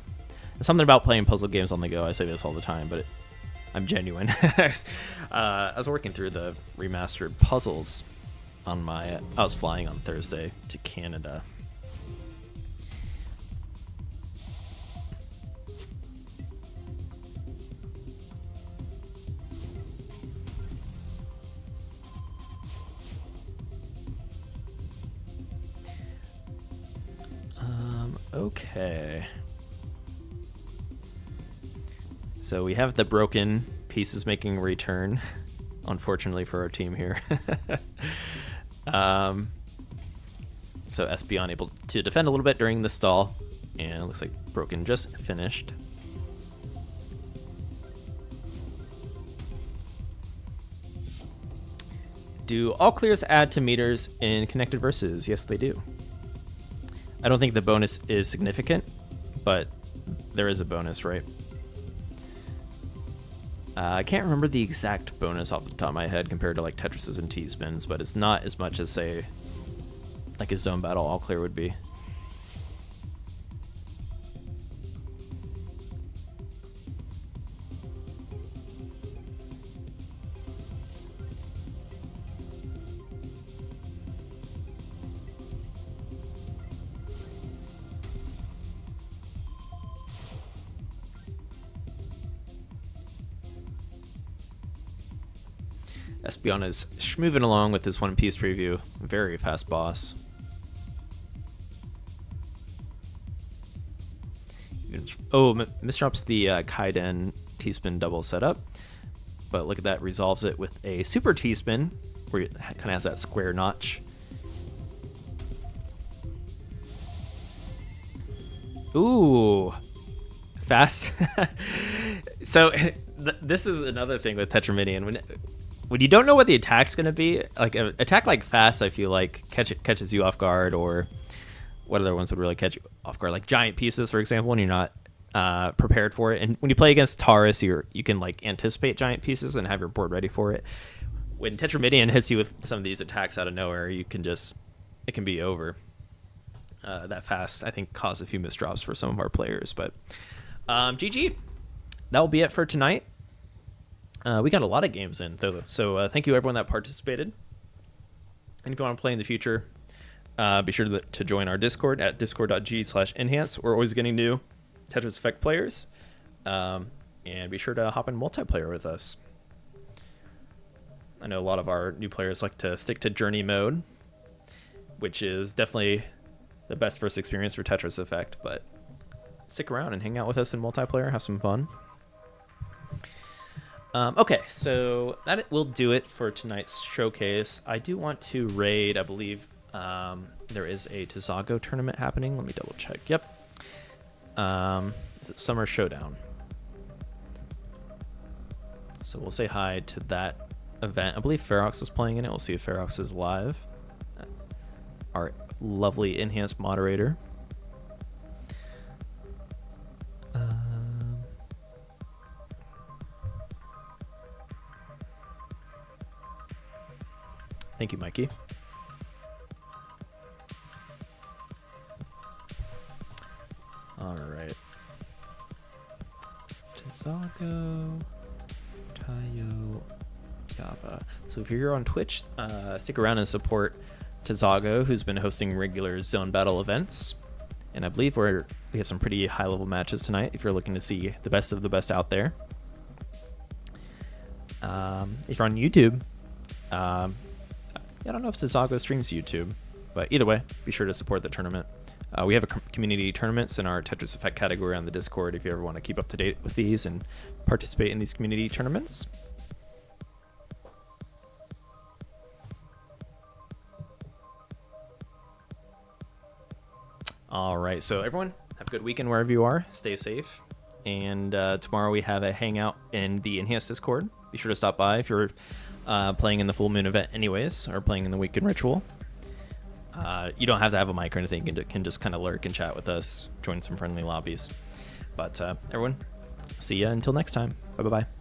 There's something about playing puzzle games on the go. I say this all the time, but I'm genuine. I was working through the remastered puzzles on my... I was flying on Thursday to Canada. Okay. So we have the broken pieces making a return, unfortunately for our team here. So SB unable to defend a little bit during the stall, and it looks like broken just finished. Do all clears add to meters in connected versus? Yes, they do. I don't think the bonus is significant, but there is a bonus, right? I can't remember the exact bonus off the top of my head compared to like Tetris's and T-spins, but it's not as much as, say, like a zone battle all clear would be. Espeon is schmoving along with this One Piece preview. Very fast boss. Oh, misdrops the Kaiden T-spin double setup. But look at that, resolves it with a super T-spin, where it kind of has that square notch. Ooh, fast. So this is another thing with Tetramidian. When you don't know what the attack's going to be, like an attack like fast, I feel like catches you off guard, or what other ones would really catch you off guard? Like giant pieces, for example, when you're not prepared for it. And when you play against Taurus, you can like anticipate giant pieces and have your board ready for it. When Tetramidian hits you with some of these attacks out of nowhere, it can be over. That fast, I think, caused a few misdrops for some of our players. But GG. That will be it for tonight. We got a lot of games in, though. So thank you, everyone that participated. And if you want to play in the future, be sure to join our Discord at discord.gg/enhance. We're always getting new Tetris Effect players. And be sure to hop in multiplayer with us. I know a lot of our new players like to stick to Journey mode, which is definitely the best first experience for Tetris Effect. But stick around and hang out with us in multiplayer. Have some fun. Okay, so that will do it for tonight's showcase. I do want to raid, I believe there is a Tizago tournament happening. Let me double check. Yep. Is it Summer Showdown? So we'll say hi to that event. I believe Ferox is playing in it. We'll see if Ferox is live. Our lovely enhanced moderator. Thank you, Mikey. All right. Tizago, Tayo, Java. So if you're here on Twitch, stick around and support Tizago, who's been hosting regular zone battle events. And I believe we have some pretty high-level matches tonight if you're looking to see the best of the best out there. If you're on YouTube, I don't know if Tizago streams YouTube, but either way, be sure to support the tournament. We have community tournaments in our Tetris Effect category on the Discord if you ever want to keep up to date with these and participate in these community tournaments. All right, so everyone, have a good weekend wherever you are. Stay safe. And tomorrow we have a hangout in the Enhanced Discord. Be sure to stop by if you're playing in the Full Moon event anyways, or playing in the Weekend Ritual. You don't have to have a mic or anything. You can just kind of lurk and chat with us, join some friendly lobbies. But everyone, see ya until next time. Bye-bye.